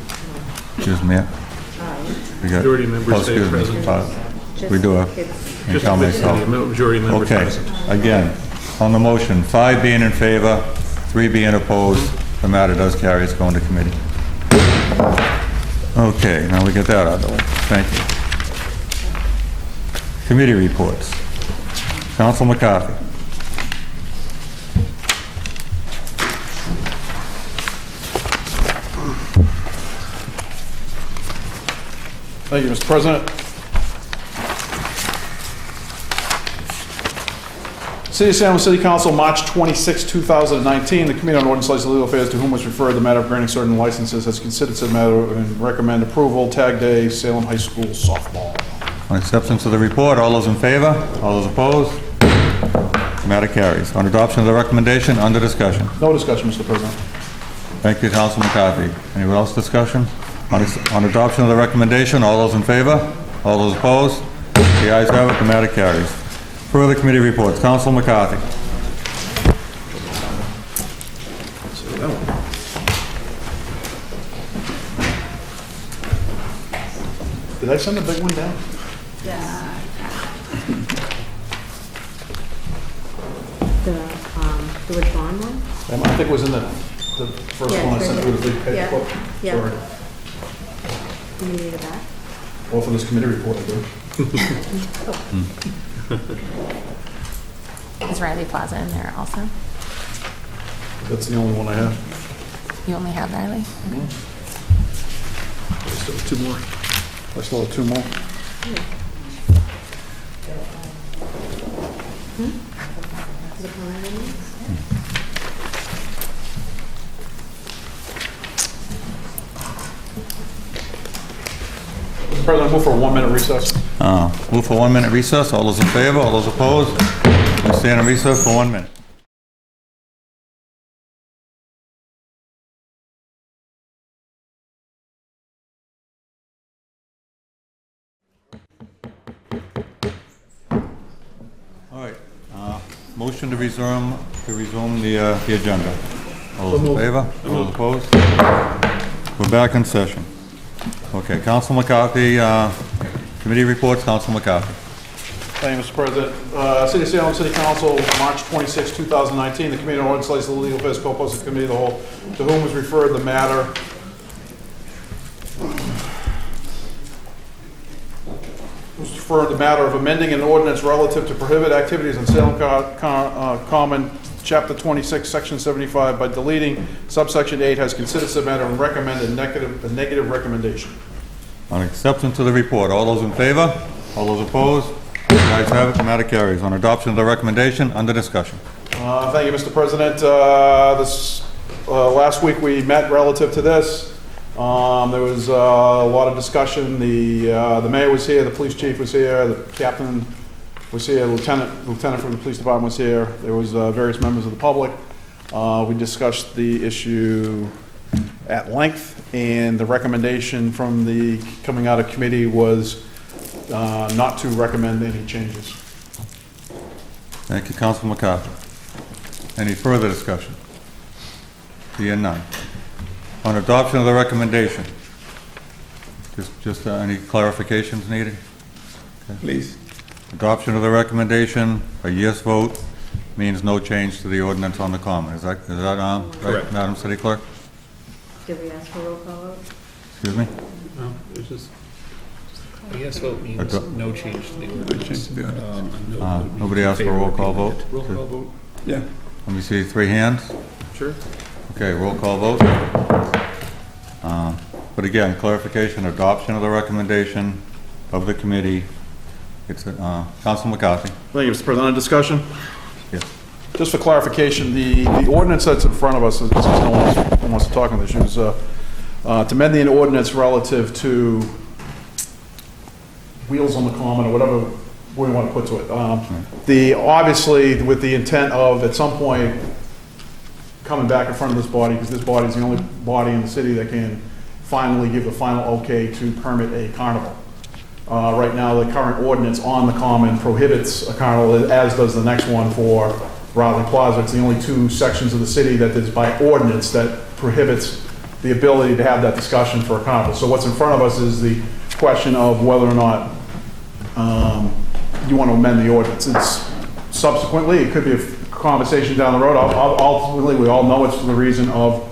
me. We got Majority members stay present. We do have. Just majority members present. Again, on the motion, 5 being in favor, 3 being opposed, the matter does carry. It's going to committee. Okay, now we get that out of the way. Thank you. Committee reports. Council McCarthy. Thank you, Mr. President. City of Salem City Council, March 26, 2019. The Committee on Ordinance, Licenses, and Legal Affairs, to whom was referred the matter of granting certain licenses, has considered said matter and recommend approval. Tag day, Salem High School softball. On acceptance of the report, all those in favor? All those opposed? The matter carries. On adoption of the recommendation, under discussion. No discussion, Mr. President. Thank you, Council McCarthy. Anyone else discussion? On adoption of the recommendation, all those in favor? All those opposed? The ayes have it. The matter carries. Further committee reports. Council McCarthy. Did I send the big one down? I think it was in the first Yeah, one I it's sent right through the here. big Yeah, paper. yeah. Sorry. Do you need it back? Well, for this committee report, I do. Is Riley Plaza in there also? That's the only one I have. You only have Riley? I still have 2 more. I still have 2 more. Mr. President, I move for a 1-minute recess. Move for 1-minute recess. All those in favor? All those opposed? We stand in recess for 1 minute. All right, motion to resume the agenda. All those in favor? All those opposed? We're back in session. Okay, Council McCarthy, committee reports, Council McCarthy. Thank you, Mr. President. City of Salem City Council, March 26, 2019. The Committee on Ordinance, Legislative, Legal Affairs, Co-Posted Committee of the Whole, to whom was referred the matter of amending an ordinance relative to prohibit activities on Salem Common, Chapter 26, Section 75, by deleting subsection 8, has considered the matter and recommended a negative recommendation. On acceptance of the report, all those in favor? All those opposed? The ayes have it, the matter carries. On adoption of the recommendation, under discussion. Thank you, Mr. President. Last week we met relative to this. There was a lot of discussion. The mayor was here, the police chief was here, the captain was here, lieutenant from the police department was here. There was various members of the public. We discussed the issue at length, and the recommendation from coming out of committee was not to recommend any changes. Thank you, Councilman McCarthy. Any further discussion? Seeing none. On adoption of the recommendation, just any clarifications needed? Okay. Please. Adoption of the recommendation, a yes vote means no change to the ordinance on the common. Is that right, Correct. Madam City Clerk? Did we ask for roll call vote? Excuse me? No, it's just, a yes vote means no change to the ordinance. Nobody asked for a roll call vote? Roll call vote? Yeah. Let me see 3 hands. Sure. Okay, roll call vote. But again, clarification, adoption of the recommendation of the committee. It's Council McCarthy. Thank you, Mr. President. On discussion? Yes. Just for clarification, the ordinance that's in front of us, since no one wants to talk on this, is to amend the ordinance relative to wheels on the common, or whatever we want to put to it. Obviously, with the intent of, at some point, coming back in front of this body, because this body is the only body in the city that can finally give the final okay to permit a carnival. Right now, the current ordinance on the common prohibits a carnival, as does the next one for Riley Plaza. It's the only 2 sections of the city that is by ordinance that prohibits the ability to have that discussion for a carnival. So what's in front of us is the question of whether or not you want to amend the ordinance. It's subsequently, it could be a conversation down the road. Ultimately, we all know it's for the reason of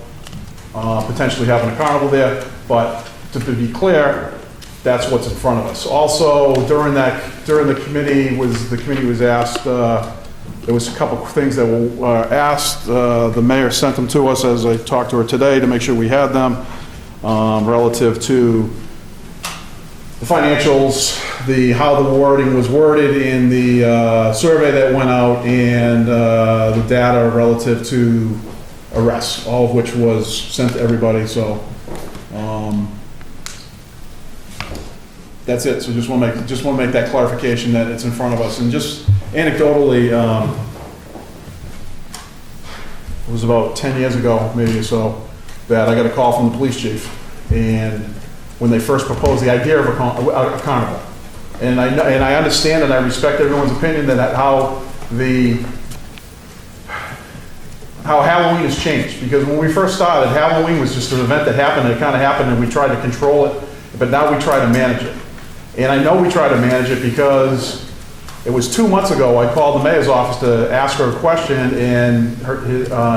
potentially having a carnival there, but to be clear, that's what's in front of us. Also, during the committee was asked, there was a couple of things that were asked. The mayor sent them to us as I talked to her today to make sure we had them, relative to the financials, how the wording was worded in the survey that went out, and the data relative to arrests, all of which was sent to everybody. So that's it. So just want to make that clarification that it's in front of us. And just anecdotally, it was about 10 years ago, maybe or so, that I got a call from the police chief, and when they first proposed the idea of a carnival, and I understand and I respect everyone's opinion that how Halloween has changed, because when we first started, Halloween was just an event that happened, and it kind of happened, and we tried to control it, but now we try to manage it. And I know we try to manage it because It was 2 months ago, I called the mayor's office to ask her a question, and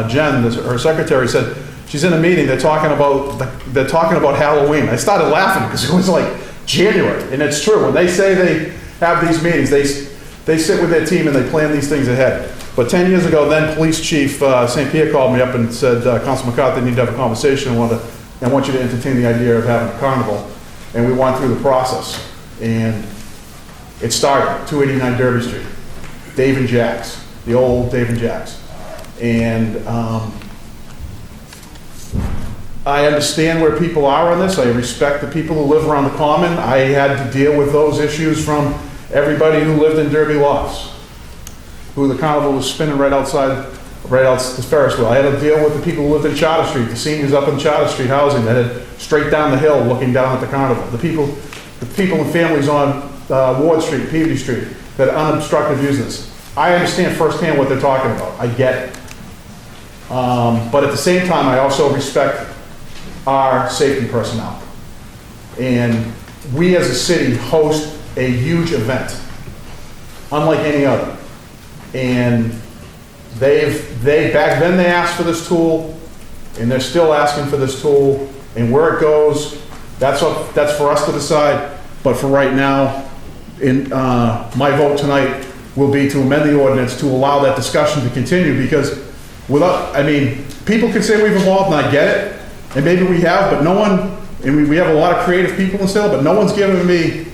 Jen, her secretary, said, she's in a meeting, they're talking about Halloween. I started laughing because it was like January, and it's true. When they say they have these meetings, they sit with their team and they plan these things ahead. But 10 years ago, then Police Chief St. Pierre called me up and said, Council McCarthy, need to have a conversation. I want you to entertain the idea of having a carnival. And we went through the process. And it started, 289 Derby Street, Dave and Jack's, the old Dave and Jack's. And I understand where people are on this. I respect the people who live around the common. I had to deal with those issues from everybody who lived in Derby Lofts, who the carnival was spinning right outside the Ferris wheel. I had to deal with the people who lived in Charter Street, the seniors up in Charter Street housing that had straight down the hill looking down at the carnival. The people and families on Ward Street, Peabody Street, that unobstructed views of this. I understand firsthand what they're talking about. I get it. But at the same time, I also respect our safety personnel. And we as a city host a huge event, unlike any other. And back then they asked for this tool, and they're still asking for this tool, and where it goes, that's for us to decide. But for right now, my vote tonight will be to amend the ordinance to allow that discussion to continue, because people can say we've evolved, and I get it, and maybe we have, but no one, and we have a lot of creative people in Salem, but no one's given me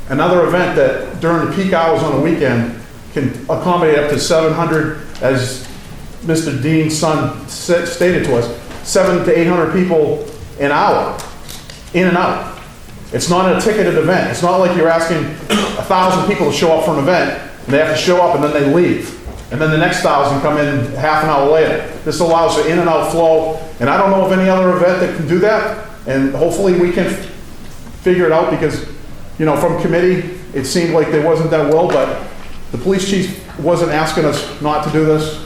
another event that during the peak hours on the weekend can accommodate up to 700, as Mr. Dean's son stated to us, 700 to 800 people an hour, in and out. It's not a ticketed event. It's not like you're asking 1,000 people to show up for an event, and they have to show up and then they leave. And then the next 1,000 come in half an hour later. This allows for in and out flow, and I don't know of any other event that can do that, and hopefully we can figure it out, because, from committee, it seemed like there wasn't that will, but the police chief wasn't asking us not to do this.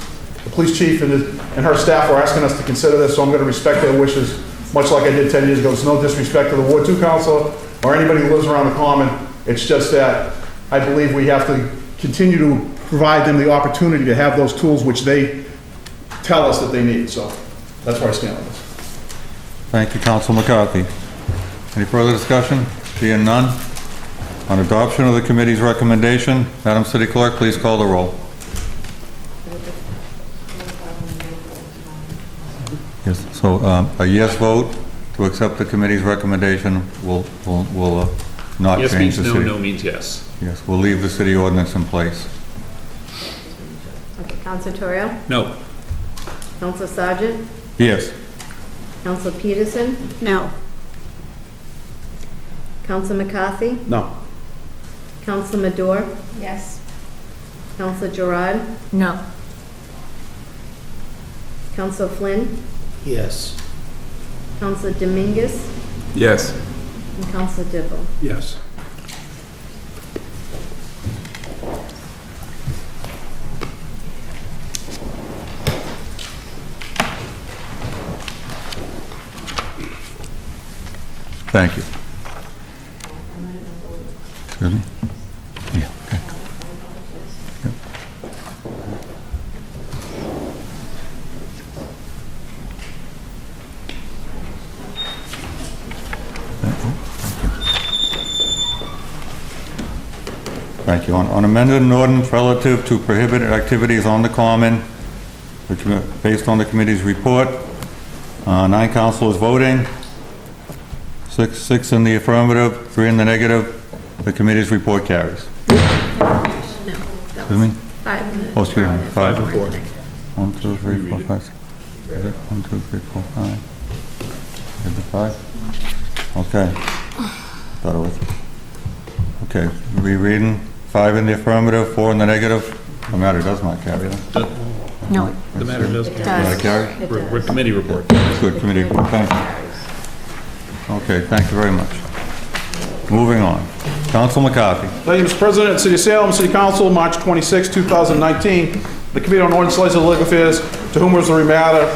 The police chief and her staff were asking us to consider this, so I'm going to respect their wishes, much like I did 10 years ago. It's no disrespect to the Ward 2 councilor or anybody who lives around the common. It's just that I believe we have to continue to provide them the opportunity to have those tools which they tell us that they need. So that's where I stand on this. Thank you, Council McCarthy. Any further discussion? Seeing none. On adoption of the committee's recommendation, Madam City Clerk, please call the roll. Yes, so a yes vote to accept the committee's recommendation will not Yes change means the no, city. no means yes. Yes, we'll leave the city ordinance in place. Okay, Council Torrio? No. Council Sargent? Yes. Council Peterson? No. Council McCarthy? No. Council Madore? Yes. Council Gerard? No. Council Flynn? Yes. Council Dominguez? Yes. And Council Dibble? Yes. Thank you. Excuse me? Yeah, okay. Yep. Thank you. On amended ordinance relative to prohibited activities on the common, which based on the committee's report, 9 councilors voting, six in the affirmative, 3 in the negative. The committee's report carries. No. Excuse me? 5. Oh, excuse me, 5. 5 and 4. 1, 2, 3, 4, 5, 6. Is it 1, 2, 3, 4, 5? Is it 5? Okay. Thought it was. Okay, rereading. 5 in the affirmative, 4 in the negative. No matter, does not carry. No. The matter does It carry. does. Does it carry? It does. We're committee report. Good, committee report, thank you. Okay, thank you very much. Moving on. Council McCarthy. Thank you, Mr. President, City of Salem, City Council, March 26, 2019. The Committee on Ordinance, Legislative Legal Affairs, to whom was the matter,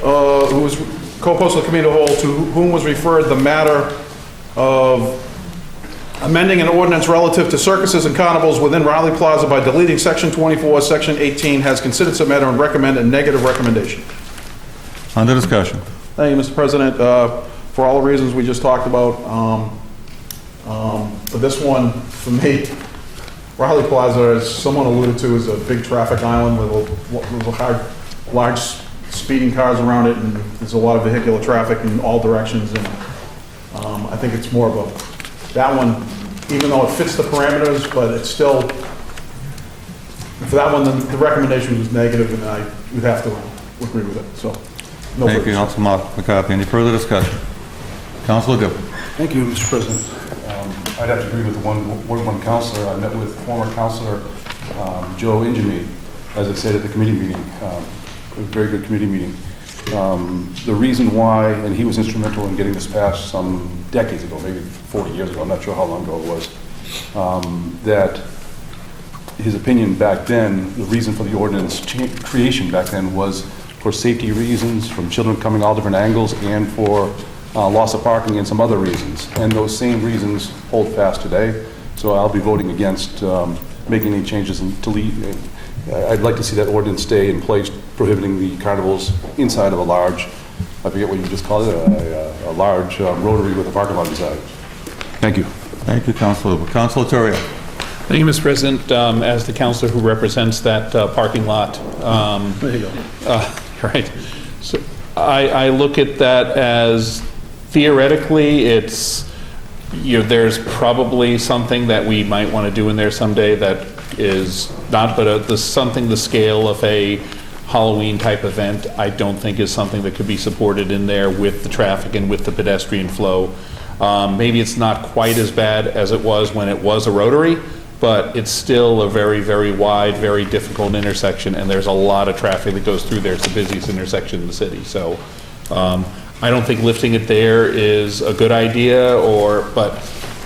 who was co-posted the Committee of the Whole, to whom was referred the matter of amending an ordinance relative to circuses and carnivals within Riley Plaza by deleting Section 24, Section 18, has considered said matter and recommend a negative recommendation. Under discussion. Thank you, Mr. President. For all the reasons we just talked about, for this one, for me, Riley Plaza, as someone alluded to, is a big traffic island with large speeding cars around it, and there's a lot of vehicular traffic in all directions, and I think it's more of a, that one, even though it fits the parameters, but it's still, for that one, the recommendation was negative, and I would have to agree with it, so. No Thank you, further. Councilor McCarthy. Any further discussion? Councilor Gibbon. Thank you, Mr. President. I'd have to agree with the Ward 1 councilor. I met with former councilor Joe Ingemead, as I said at the committee meeting, a very good committee meeting. The reason why, and he was instrumental in getting this passed some decades ago, maybe 40 years ago, I'm not sure how long ago it was, that his opinion back then, the reason for the ordinance creation back then was for safety reasons, from children coming all different angles, and for loss of parking and some other reasons. And those same reasons hold fast today. So I'll be voting against making any changes to leave. I'd like to see that ordinance stay in place, prohibiting the carnivals inside of a large, I forget what you just called it, a large rotary with a parking lot inside. Thank you. Thank you, Councilor. Councilor Torrio. Thank you, Mr. President. As the counselor who represents that parking lot, There you go. right. So I look at that as theoretically, it's, there's probably something that we might want to do in there someday that is not, but something the scale of a Halloween type event, I don't think is something that could be supported in there with the traffic and with the pedestrian flow. Maybe it's not quite as bad as it was when it was a rotary, but it's still a very, very wide, very difficult intersection, and there's a lot of traffic that goes through there. It's the busiest intersection in the city. So I don't think lifting it there is a good idea, but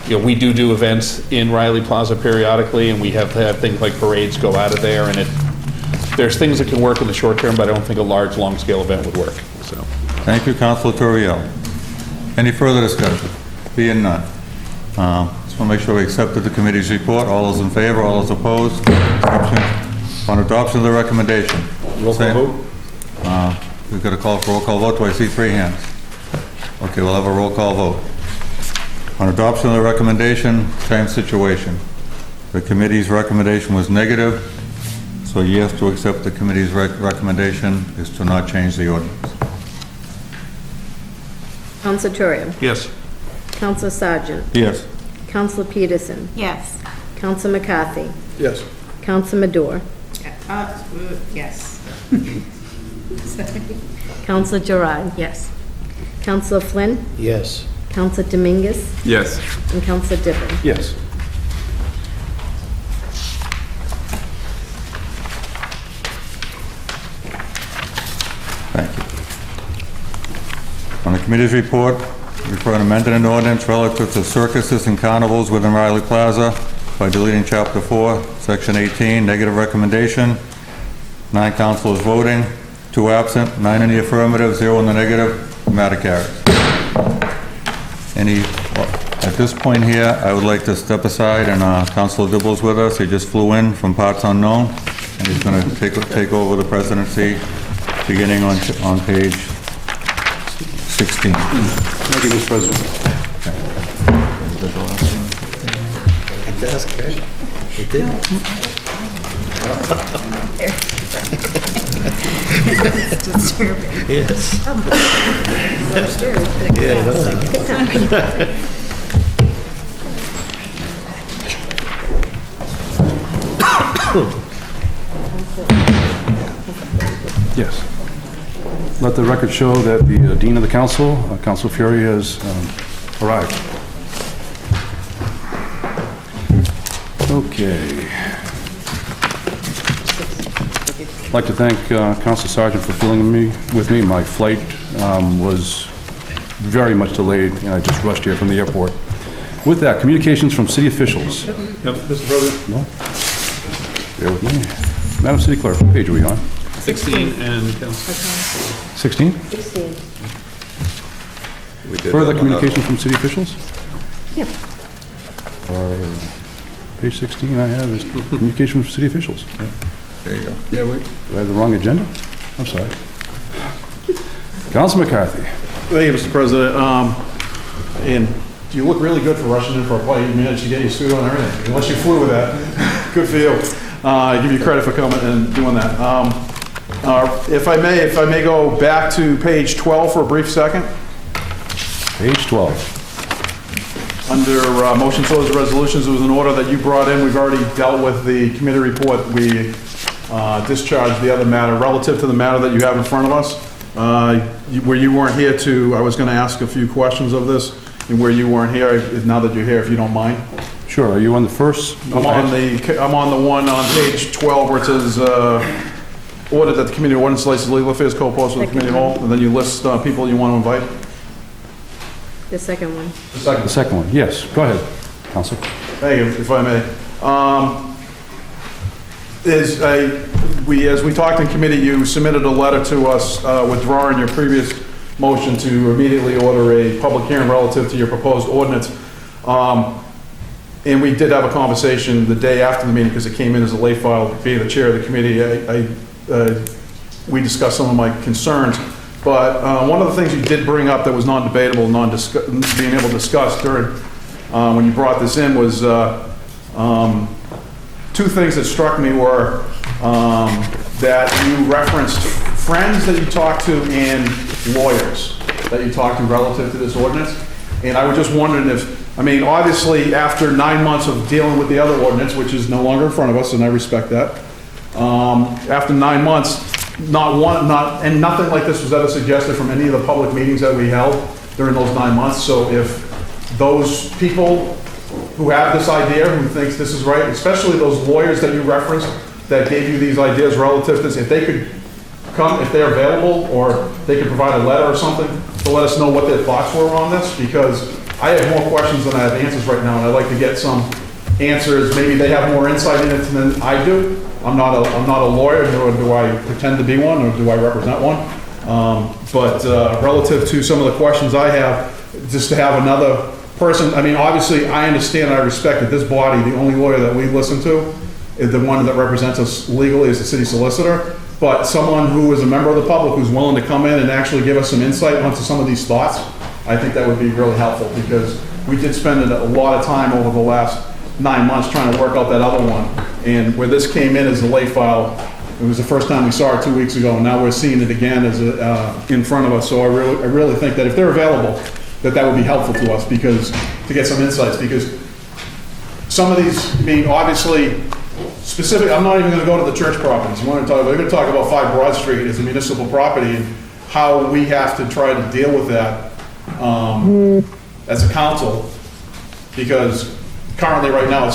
we do events in Riley Plaza periodically, and we have had things like parades go out of there, and there's things that can work in the short term, but I don't think a large, long-scale event would work. So, Thank you, Councilor Torrio. Any further discussion? Being none. Just want to make sure we accepted the committee's report. All those in favor, all those opposed? Abstentions? On adoption of the recommendation. Roll call vote? We've got a call for roll call vote. Do I see 3 hands? Okay, we'll have a roll call vote. On adoption of the recommendation, same situation. The committee's recommendation was negative, so yes to accept the committee's recommendation is to not change the ordinance. Councilor Torrio. Yes. Councilor Sargent. Yes. Councilor Peterson. Yes. Councilor McCarthy. Yes. Councilor Madore. Yes. Councilor Gerard. Yes. Councilor Flynn. Yes. Councilor Dominguez. Yes. And Councilor Dippin. Yes. Thank you. On the committee's report, refer an amended an ordinance relative to circuses and carnivals within Riley Plaza by deleting Chapter 4, Section 18, negative recommendation. 9 councilors voting, 2 absent, 9 in the affirmative, 0 in the negative. Matter carries. At this point here, I would like to step aside, and Councilor Dibble's with us. He just flew in from parts unknown, and he's going to take over the presidency beginning on page 16. Thank you, Mr. President. That's great. It did. It's disturbing. Yes. Yes. Let the record show that the Dean of the Council, Councilor Fiore, has arrived. Okay. I'd like to thank Councilor Sargent for filling with me. My flight was very much delayed, and I just rushed here from the airport. With that, communications from city officials. Yep, Mr. President. No? Bear with me. Madam City Clerk, what page are we on? 16 and Council. 16? 16. Further communication from city officials? Yeah. Page 16 I have is communication from city officials. There you go. Yeah, wait. Do I have the wrong agenda? I'm sorry. Council McCarthy. Thank you, Mr. President. And you look really good for rushing in for a play. You managed to get your suit on and everything. Unless you flew with that. Good for you. I give you credit for coming and doing that. If I may go back to page 12 for a brief second. Page 12. Under motions, orders, and resolutions, there was an order that you brought in. We've already dealt with the committee report. We discharged the other matter. Relative to the matter that you have in front of us, where you weren't here I was going to ask a few questions of this, and where you weren't here, now that you're here, if you don't mind. Sure. Are you on the first? I'm on the one on page 12 where it says, order that the Committee on Ordinance, License, Legal Affairs co-post with the committee hall, and then you list people you want to invite. The second one. The second one, yes. Go ahead, Council. Thank you, if I may. As we talked in committee, you submitted a letter to us withdrawing your previous motion to immediately order a public hearing relative to your proposed ordinance. And we did have a conversation the day after the meeting because it came in as a late file. Being the chair of the committee, we discussed some of my concerns. But one of the things you did bring up that was non-debatable, being able to discuss during when you brought this in was two things that struck me were that you referenced friends that you talked to and lawyers that you talked to relative to this ordinance. And I was just wondering obviously after 9 months of dealing with the other ordinance, which is no longer in front of us, and I respect that, after 9 months, and nothing like this was ever suggested from any of the public meetings that we held during those 9 months. So if those people who have this idea, who thinks this is right, especially those lawyers that you referenced that gave you these ideas relative to this, if they could come, if they're available, or they could provide a letter or something to let us know what their thoughts were on this, because I have more questions than I have answers right now, and I'd like to get some answers. Maybe they have more insight in it than I do. I'm not a lawyer, nor do I pretend to be one, or do I represent one. But relative to some of the questions I have, just to have another person, obviously I understand and I respect that this body, the only lawyer that we listen to, is the one that represents us legally is the city solicitor. But someone who is a member of the public who's willing to come in and actually give us some insight onto some of these thoughts, I think that would be really helpful, because we did spend a lot of time over the last 9 months trying to work out that other one. And where this came in as a late file, it was the first time we saw it 2 weeks ago, and now we're seeing it again as in front of us. So I really think that if they're available, that would be helpful to us, because to get some insights, because some of these, obviously, specific, I'm not even going to go to the church properties. We're going to talk about 5 Broad Street as a municipal property and how we have to try to deal with that as a council, because currently right now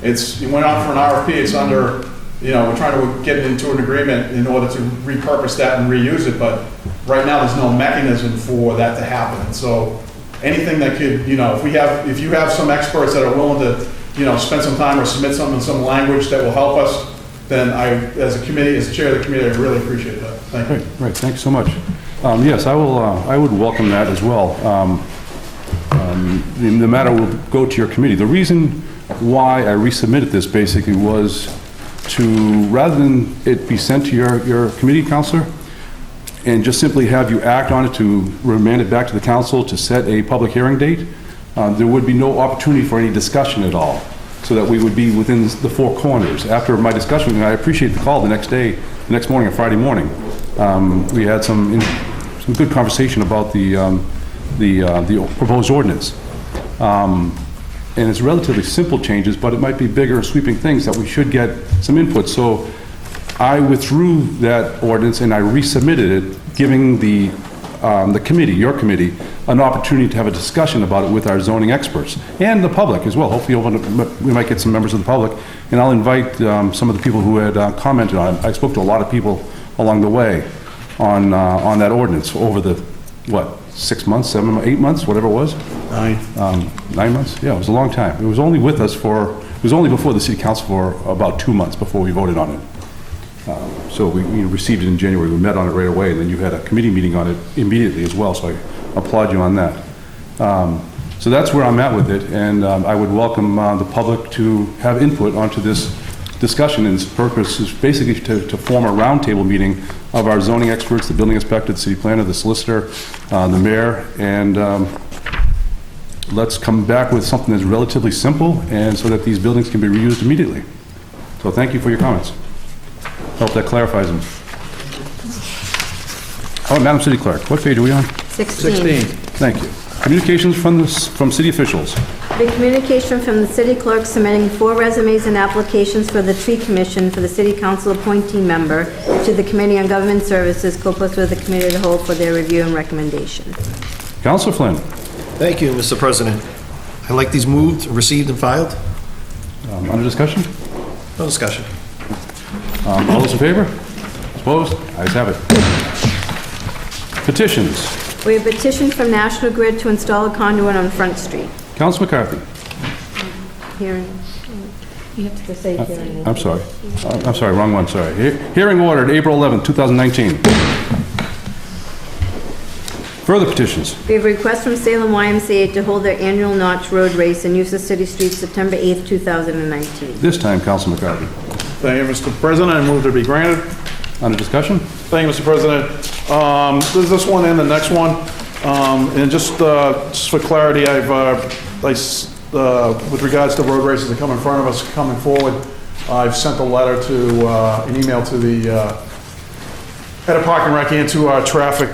it went out for an RFP. It's under, we're trying to get into an agreement in order to repurpose that and reuse it, but right now there's no mechanism for that to happen. And so anything that could, if you have some experts that are willing to, spend some time or submit something in some language that will help us, then as a committee, as chair of the committee, I really appreciate that. Thank you. Right, thanks so much. Yes, I would welcome that as well. The matter will go to your committee. The reason why I resubmitted this basically was to, rather than it be sent to your committee, Counselor, and just simply have you act on it to remand it back to the council to set a public hearing date, there would be no opportunity for any discussion at all, so that we would be within the 4 corners. After my discussion, and I appreciate the call the next morning, or Friday morning, we had some good conversation about the proposed ordinance. And it's relatively simple changes, but it might be bigger sweeping things that we should get some input. So I withdrew that ordinance and I resubmitted it, giving the committee, your committee, an opportunity to have a discussion about it with our zoning experts and the public as well. Hopefully we might get some members of the public, and I'll invite some of the people who had commented on it. I spoke to a lot of people along the way on that ordinance over the, 6 months, 7, 8 months, whatever it was? 9 months? Yeah, it was a long time. It was only before the city council for about 2 months before we voted on it. So we received it in January. We met on it right away, and then you had a committee meeting on it immediately as well, so I applaud you on that. So that's where I'm at with it, and I would welcome the public to have input onto this discussion. And its purpose is basically to form a roundtable meeting of our zoning experts, the building inspector, the city planner, the solicitor, the mayor, and let's come back with something that's relatively simple, and so that these buildings can be reused immediately. So thank you for your comments. Hope that clarifies them. Oh, Madam City Clerk, what page are we on? 16. Thank you. Communications from city officials. The communication from the city clerk submitting 4 resumes and applications for the tree commission for the city council appointee member to the Committee on Government Services, co-posted with the committee of the whole for their review and recommendation. Councilor Flynn. Thank you, Mr. President. I like these moved, received, and filed. Under discussion? No discussion. All those in favor? Opposed? Ayes have it. Petitions. We have a petition from National Grid to install a conduit on Front Street. Councilor McCarthy. Hearing. You have to say hearing. I'm sorry. I'm sorry, wrong one, sorry. Hearing ordered, April 11th, 2019. Further petitions. We have a request from Salem YMCA to hold their annual Notch Road Race in use of City Street September 8th, 2019. This time, Councilor McCarthy. Thank you, Mr. President. I move to be granted. Under discussion? Thank you, Mr. President. There's this one and the next one. And just for clarity, with regards to road races that come in front of us coming forward, I've sent a letter to, an email to the head of Park and Rec and to our traffic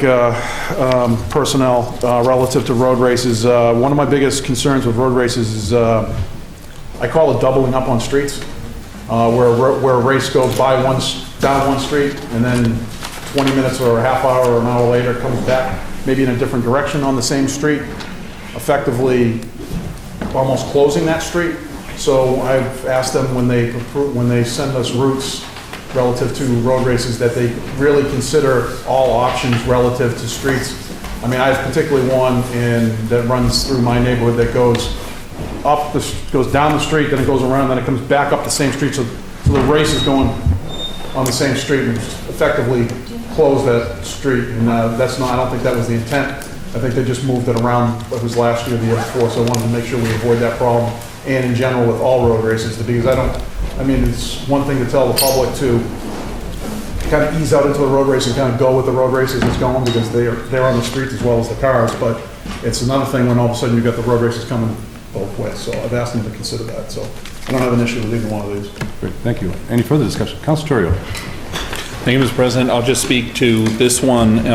personnel relative to road races. One of my biggest concerns with road races is, I call it doubling up on streets, where a race goes down one street and then 20 minutes or a half hour or an hour later comes back, maybe in a different direction on the same street, effectively almost closing that street. So I've asked them when they send us routes relative to road races that they really consider all options relative to streets. I mean, I have particularly one that runs through my neighborhood that goes down the street, then it goes around, then it comes back up the same street. So the race is going on the same street and effectively close that street. And I don't think that was the intent. I think they just moved it around. It was last year, the year before. So I wanted to make sure we avoid that problem. And in general with all road races, because it's one thing to tell the public to kind of ease out into the road race and kind of go with the road races it's going, because they're on the streets as well as the cars. But it's another thing when all of a sudden you've got the road races coming both ways. So I've asked them to consider that. So I don't have an issue with either one of these. Great, thank you. Any further discussion? Councilor Terrio. Thank you, Mr. President. I'll just speak to this one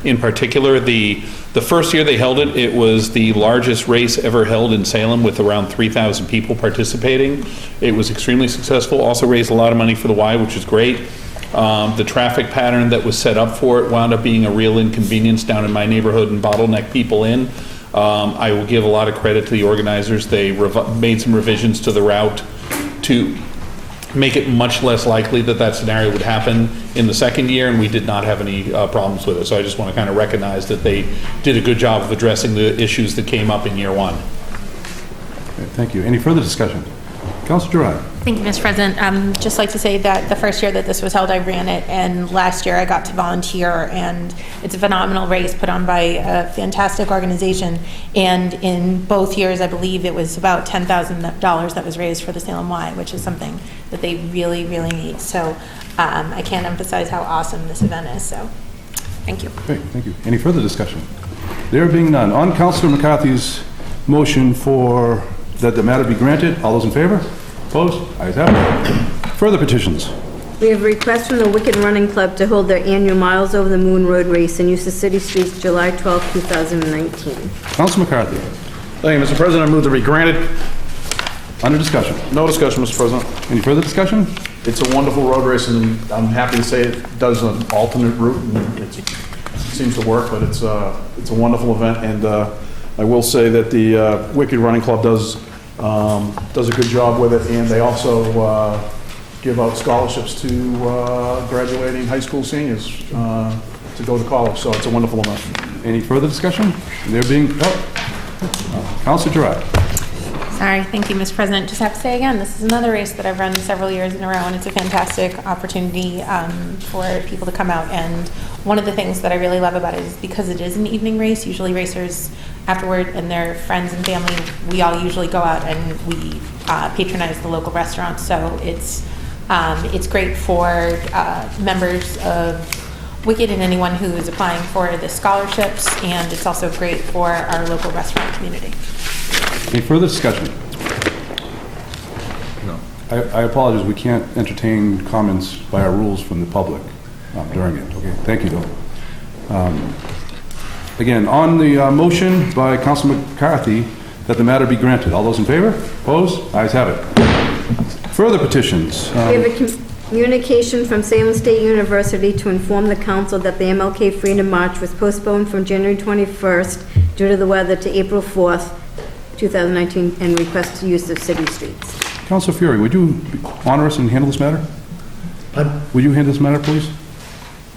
in particular. The first year they held it, it was the largest race ever held in Salem with around 3,000 people participating. It was extremely successful, also raised a lot of money for the Y, which is great. The traffic pattern that was set up for it wound up being a real inconvenience down in my neighborhood and bottleneck people in. I will give a lot of credit to the organizers. They made some revisions to the route to make it much less likely that scenario would happen in the second year, and we did not have any problems with it. So I just want to kind of recognize that they did a good job of addressing the issues that came up in year one. Okay, thank you. Any further discussion? Councilor Gerard. Thank you, Mr. President. Just like to say that the first year that this was held, I ran it, and last year I got to volunteer, and it's a phenomenal race put on by a fantastic organization. And in both years, I believe it was about $10,000 that was raised for the Salem Y, which is something that they really, really need. So I can't emphasize how awesome this event is. So thank you. Great, thank you. Any further discussion? There being none, on Councilor McCarthy's motion for that the matter be granted, all those in favor? Opposed? Ayes have it. Further petitions. We have a request from the Wicked Running Club to hold their annual Miles Over the Moon Road Race in use of City Streets July 12, 2019. Councilor McCarthy. Thank you, Mr. President. I move to be granted. Under discussion. No discussion, Mr. President. Any further discussion? It's a wonderful road race, and I'm happy to say it does an alternate route, and it seems to work, but it's a wonderful event, and I will say that the Wicked Running Club does a good job with it, and they also give out scholarships to graduating high school seniors to go to college, so it's a wonderful event. Any further discussion? There being, Councilor Gerard. All right, thank you, Mr. President. Just have to say again, this is another race that I've run several years in a row, and it's a fantastic opportunity for people to come out. And one of the things that I really love about it is because it is an evening race, usually racers afterward and their friends and family, we all usually go out and we patronize the local restaurants. So it's great for members of Wicked and anyone who is applying for the scholarships, and it's also great for our local restaurant community. Any further discussion? No. I apologize, we can't entertain comments by our rules from the public during it. Okay, thank you, though. Again, on the motion by Councilor McCarthy that the matter be granted. All those in favor? Opposed? Ayes have it. Further petitions. We have a communication from Salem State University to inform the council that the MLK Freedom March was postponed from January 21st due to the weather to April 4th, 2019, and request use of city streets. Councilor Fury, would you honor us and handle this matter? Would you handle this matter, please?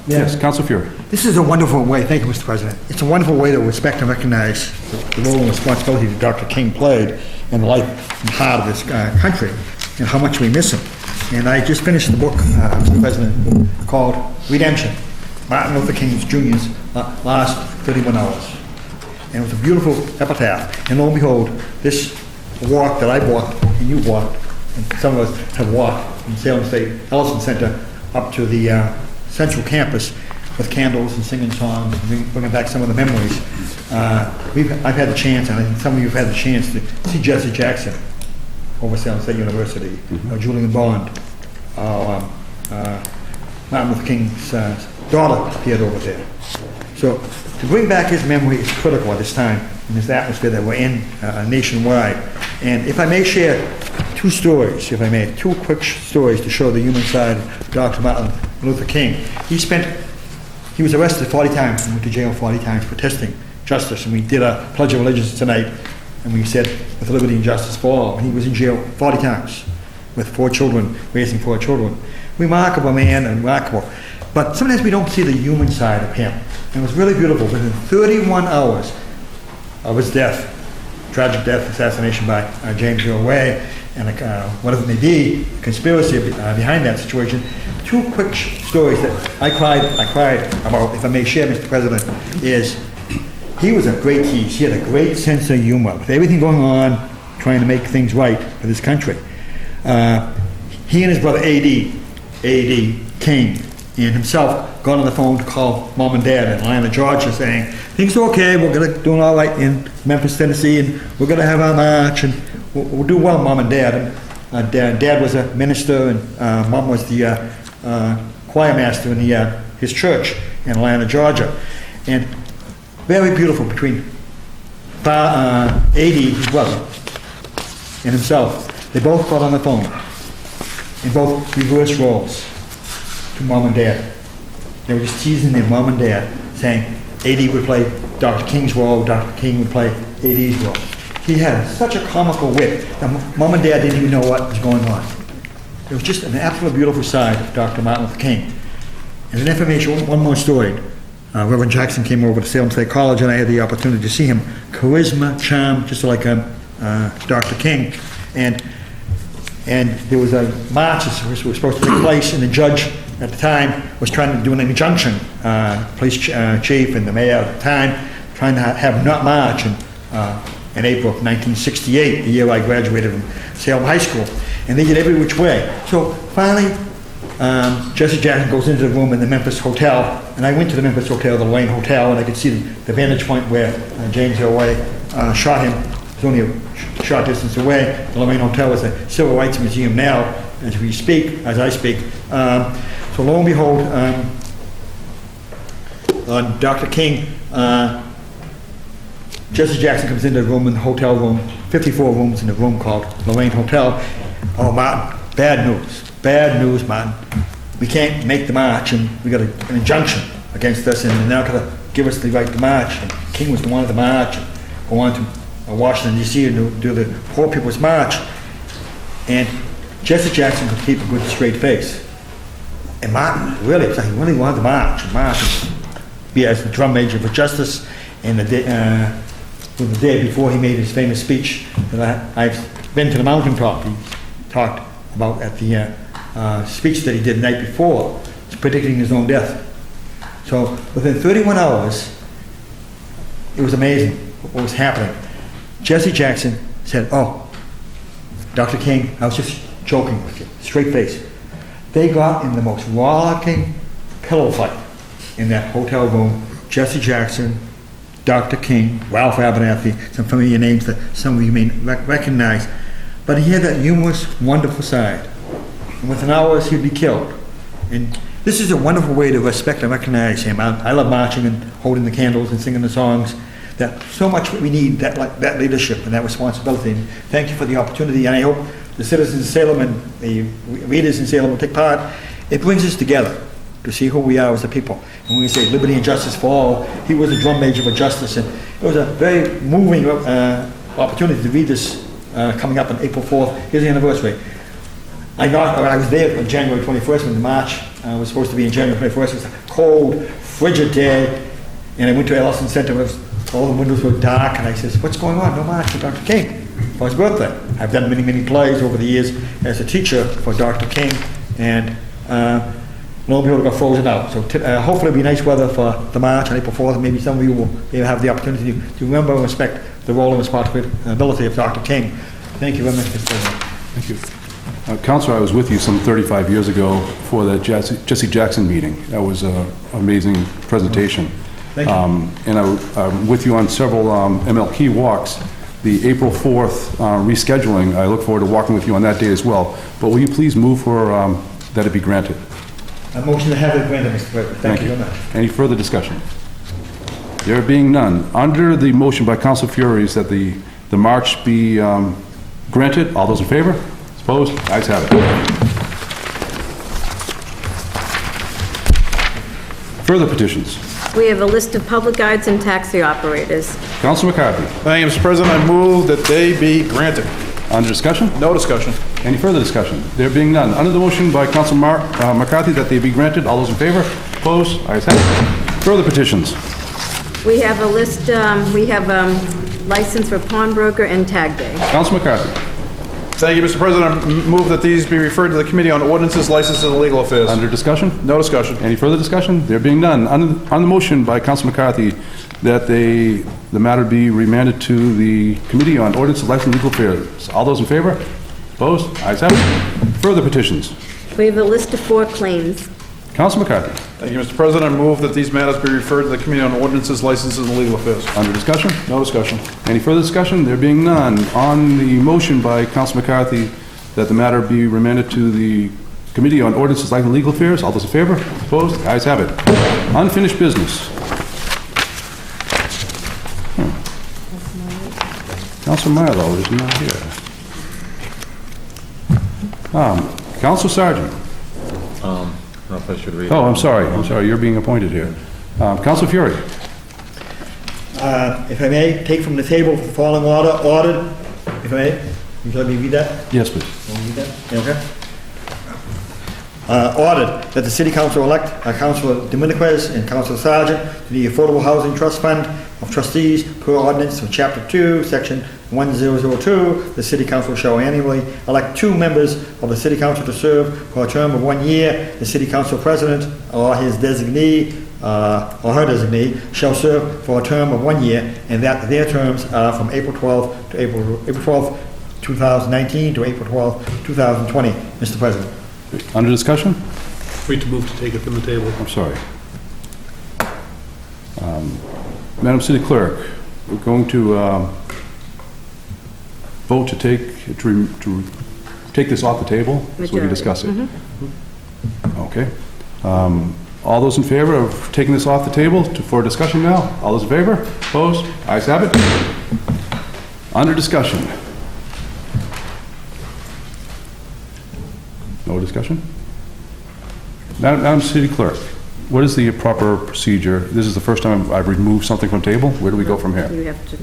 Yes, Councilor Fury. This is a wonderful way, thank you, Mr. President. It's a wonderful way to respect and recognize the role and responsibility that Dr. King played in the life and heart of this country and how much we miss him. And I just finished the book, Mr. President, called Redemption, Martin Luther King Jr.'s last 31 hours. And it was a beautiful epitaph. And lo and behold, this walk that I walked and you walked, and some of us have walked from Salem State Ellison Center up to the central campus with candles and singing songs and bringing back some of the memories. I've had the chance, and I think some of you have had the chance to see Jesse Jackson over Salem State University, Julian Bond, Martin Luther King's daughter appeared over there. So to bring back his memory is critical at this time in this atmosphere that we're in nationwide. And if I may share two stories, if I may, two quick stories to show the human side of Dr. Martin Luther King. He was arrested 40 times and went to jail 40 times protesting justice. And we did a Pledge of Allegiance tonight, and we said, with liberty and justice for all. And he was in jail 40 times with 4 children, raising 4 children. Remarkable man, and remarkable. But sometimes we don't see the human side of him. And it was really beautiful. Within 31 hours of his death, tragic death, assassination by James Earl Ray, and whatever it may be, conspiracy behind that situation. Two quick stories that I cried about, if I may share, Mr. President, is he was a great tease. He had a great sense of humor. With everything going on, trying to make things right for this country. He and his brother A.D. King, and himself got on the phone to call Mom and Dad in Atlanta, Georgia, saying, things are okay, we're doing all right in Memphis, Tennessee, and we're going to have our march, and we'll do well, Mom and Dad. And Dad was a minister, and Mom was the choir master in his church in Atlanta, Georgia. And very beautiful between A.D., his brother, and himself. They both got on the phone in both reverse roles to Mom and Dad. They were just teasing their Mom and Dad, saying A.D. would play Dr. King's role, Dr. King would play A.D.'s role. He had such a comical wit that Mom and Dad didn't even know what was going on. It was just an absolutely beautiful side of Dr. Martin Luther King. As an information, one more story. Reverend Jackson came over to Salem State College, and I had the opportunity to see him. Charisma, charm, just like Dr. King. And there was a march that was supposed to take place, and the judge at the time was trying to do an injunction, police chief and the mayor at the time, trying to have not march in April of 1968, the year I graduated from Salem High School. And they did every which way. So finally, Jesse Jackson goes into the room in the Memphis Hotel, and I went to the Memphis Hotel, the Lane Hotel, and I could see the vantage point where James Earl Ray shot him. It was only a short distance away. The Lorraine Hotel is a civil rights museum now, as I speak. So lo and behold, Dr. King, Jesse Jackson comes into the room, in the hotel room, 54 rooms in the room called Lorraine Hotel. Oh, Martin, bad news, Martin. We can't make the march, and we got an injunction against us, and they're now going to give us the right to march. And King was the one of the march, and go on to Washington, D.C. and do the Poor People's March. And Jesse Jackson could keep a good straight face. And Martin really wanted to march and be as the drum major for justice. And the day before he made his famous speech that I've been to the mountaintop. He talked about at the speech that he did the night before, predicting his own death. So within 31 hours, it was amazing what was happening. Jesse Jackson said, "Oh, Dr. King, I was just joking with you, straight face." They got in the most rollicking pillow fight in that hotel room. Jesse Jackson, Dr. King, Ralph Abernathy, some familiar names that some of you may recognize. But he had that humorous, wonderful side. And within hours, he'd be killed. And this is a wonderful way to respect and recognize him. I love marching and holding the candles and singing the songs. That so much we need that leadership and that responsibility. And thank you for the opportunity. And I hope the citizens of Salem and the readers in Salem will take part. It brings us together to see who we are as a people. And when we say liberty and justice for all, he was a drum major for justice. And it was a very moving opportunity to read this coming up on April 4th, his anniversary. I was there on January 21st when the march was supposed to be on January 21st. It was a cold, frigid day. And I went to Ellison Center. All the windows were dark. And I said, "What's going on? No march for Dr. King for his birthday." I've done many, many plays over the years as a teacher for Dr. King. And lo and behold, it got frozen out. So hopefully it'll be nice weather for the march on April 4th. Maybe some of you will have the opportunity to remember and respect the role and responsibility of Dr. King. Thank you very much, Mr. President. Thank you. Counselor, I was with you some 35 years ago for the Jesse Jackson meeting. That was an amazing presentation. Thank you. And I'm with you on several MLK walks. The April 4th rescheduling, I look forward to walking with you on that day as well. But will you please move for that it be granted? A motion to have it granted, Mr. President. Thank you very much. Any further discussion? There being none, under the motion by Councilor Furies that the march be granted, all those in favor? Opposed? Ayes have it. Further petitions. We have a list of public guides and taxi operators. Councilor McCarthy. Thank you, Mr. President. I move that they be granted. Under discussion? No discussion. Any further discussion? There being none, under the motion by Councilor McCarthy that they be granted, all those in favor? Opposed? Ayes have it. Further petitions. We have a list, we have license for pawnbroker and tag day. Councilor McCarthy. Thank you, Mr. President. I move that these be referred to the Committee on Ordinances, Licenses, and Legal Affairs. Under discussion? No discussion. Any further discussion? There being none, on the motion by Councilor McCarthy that the matter be remanded to the Committee on Ordinances, Licenses, and Legal Affairs. All those in favor? Opposed? Ayes have it. Further petitions. We have a list of 4 claims. Councilor McCarthy. Thank you, Mr. President. I move that these matters be referred to the Committee on Ordinances, Licenses, and Legal Affairs. Under discussion? No discussion. Any further discussion? There being none, on the motion by Councilor McCarthy that the matter be remanded to the Committee on Ordinances, Licenses, and Legal Affairs. All those in favor? Opposed? Ayes have it. Unfinished business. Councilor Milo is not here. Councilor Sargent. I don't know if I should read. Oh, I'm sorry. You're being appointed here. Councilor Fury. If I may, take from the table the following ordered, if I may. Would you let me read that? Yes, please. Want me to read that? Yeah, okay. Ordered that the City Council elect Councilor Dominiquez and Councilor Sargent to the Affordable Housing Trust Fund of Trustees per ordinance of Chapter 2, Section 1002. The City Council shall annually elect 2 members of the City Council to serve for a term of 1 year. The City Council President or his designee or her designee shall serve for a term of 1 year, and that their terms are from April 12th to April 12th, 2019 to April 12th, 2020. Mr. President. Under discussion? Wait to move to take it from the table. I'm sorry. Madam City Clerk, we're going to vote to take this off the table so we can discuss it. Okay. All those in favor of taking this off the table for discussion now? All those in favor? Opposed? Ayes have it. Under discussion. No discussion? Madam City Clerk, what is the proper procedure? This is the first time I've removed something from table. Where do we go from here? You have to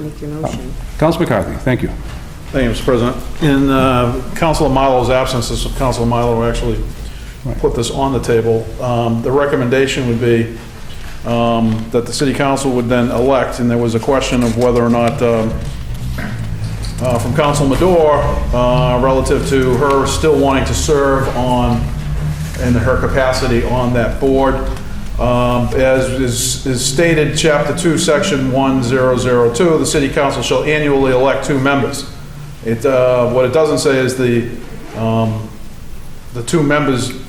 make your motion. Councilor McCarthy, thank you. Thank you, Mr. President. In Councilor Milo's absence, this is Councilor Milo actually put this on the table. The recommendation would be that the City Council would then elect, and there was a question of whether or not from Council Madore relative to her still wanting to serve in her capacity on that board. As is stated, Chapter 2, Section 1002, the City Council shall annually elect 2 members. What it doesn't say is the 2 members,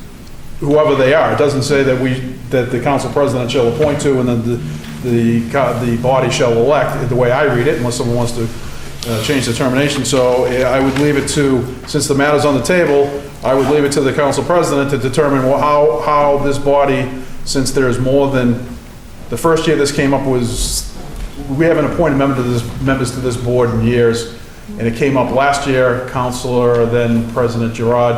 whoever they are. It doesn't say that the council president shall appoint 2 and then the body shall elect, the way I read it, unless someone wants to change the termination. So I would leave it to, since the matter's on the table, I would leave it to the council president to determine how this body, since there's more than, the first year this came up was, we haven't appointed members to this board in years, and it came up last year. Councilor, then President Gerard,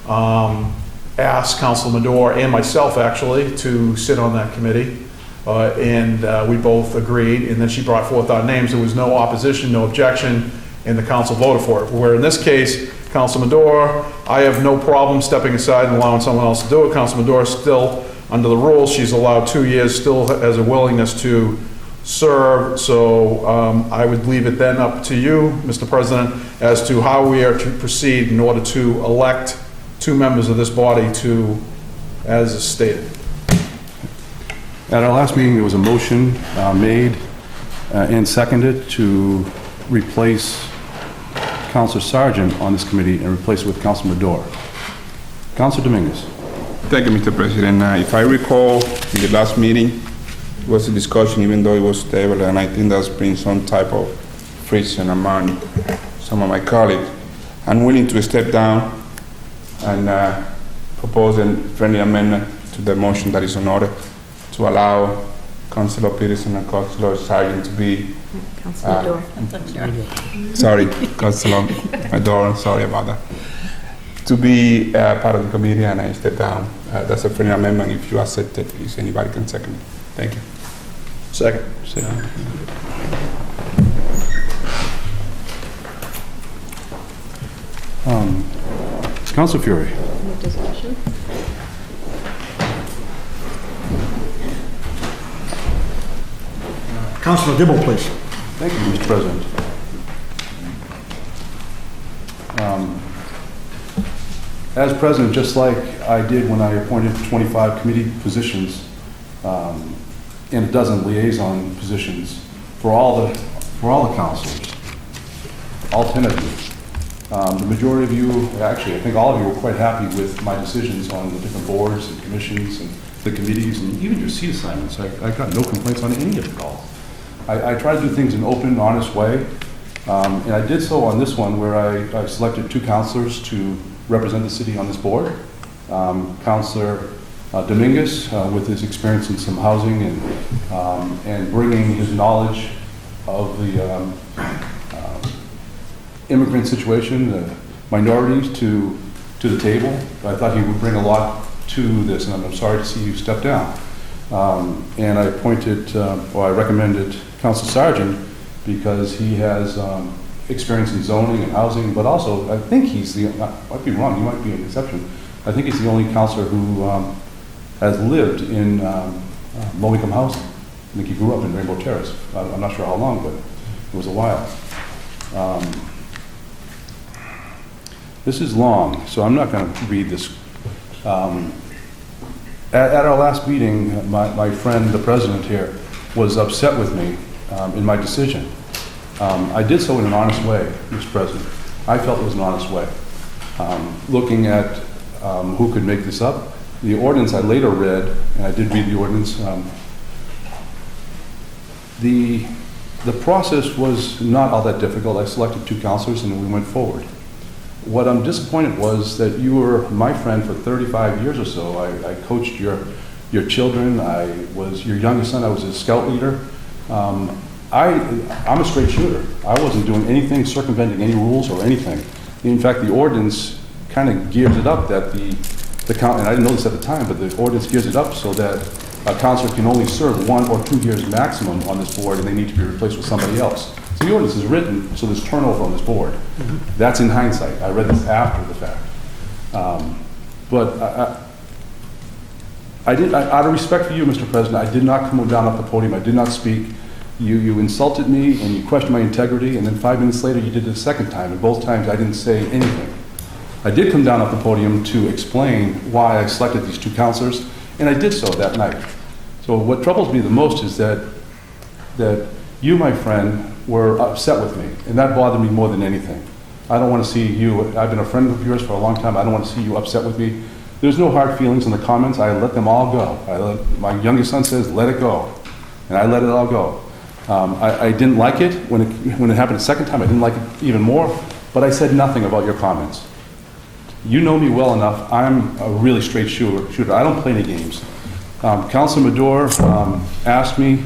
asked Councilor Madore and myself actually to sit on that committee. And we both agreed, and then she brought forth our names. There was no opposition, no objection, and the council voted for it. Where in this case, Council Madore, I have no problem stepping aside and allowing someone else to do it. Council Madore is still, under the rules, she's allowed 2 years, still has a willingness to serve. So I would leave it then up to you, Mr. President, as to how we are to proceed in order to elect 2 members of this body to, as is stated. At our last meeting, there was a motion made and seconded to replace Councilor Sargent on this committee and replace it with Councilor Madore. Councilor Dominguez. Thank you, Mr. President. If I recall, in the last meeting, it was a discussion, even though it was tabled, and I think that's been some type of friction among some of my colleagues. I'm willing to step down and propose a friendly amendment to the motion that is on order to allow Councilor Peterson and Councilor Sargent to be... Councilor sorry, Councilor Madore, sorry about that. To be part of the committee, and I step down. That's a friendly amendment. If you accept it, if anybody can second it. Thank you. Second. Councilor Fury. Discussion? Councilor Dibble, please. Thank you, Mr. President. As president, just like I did when I appointed 25 committee positions and a dozen liaison positions for all the councilors, all 10 of you. The majority of you, actually, I think all of you were quite happy with my decisions on the different boards and commissions and the committees and even your seat assignments. I got no complaints on any of it all. I try to do things in an open, honest way, and I did so on this one where I selected 2 councilors to represent the city on this board. Councilor Dominguez, with his experience in some housing and bringing his knowledge of the immigrant situation, the minorities to the table. I thought he would bring a lot to this, and I'm sorry to see you step down. And I I recommended Councilor Sargent because he has experience in zoning and housing, but also I think he's I might be wrong, you might be an exception. I think he's the only councilor who has lived in low-income housing. I think he grew up in Rainbow Terrace. I'm not sure how long, but it was a while. This is long, so I'm not going to read this. At our last meeting, my friend, the president here, was upset with me in my decision. I did so in an honest way, Mr. President. I felt it was an honest way. Looking at who could make this up, the ordinance I later read, and I did read the ordinance, the process was not all that difficult. I selected 2 councilors and we went forward. What I'm disappointed was that you were my friend for 35 years or so. I coached your children. I was your youngest son. I was his scout leader. I'm a straight shooter. I wasn't doing anything circumventing any rules or anything. In fact, the ordinance kind of gears it up that the count, and I didn't know this at the time, but the ordinance gears it up so that a councilor can only serve 1 or 2 years maximum on this board, and they need to be replaced with somebody else. So the ordinance is written so there's turnover on this board. Mm-hmm. That's in hindsight. I read this after the fact. But out of respect for you, Mr. President, I did not come down off the podium. I did not speak You insulted me and you questioned my integrity, and then 5 minutes later you did it a second time, and both times I didn't say anything. I did come down off the podium to explain why I selected these 2 counselors, and I did so that night. So what troubles me the most is that you, my friend, were upset with me, and that bothered me more than anything. I don't want to see you, I've been a friend of yours for a long time, I don't want to see you upset with me. There's no hard feelings in the comments, I let them all go. My youngest son says, let it go, and I let it all go. I didn't like it when it happened a second time, I didn't like it even more, but I said nothing about your comments. You know me well enough, I'm a really straight shooter. I don't play any games. Councilor Madore asked me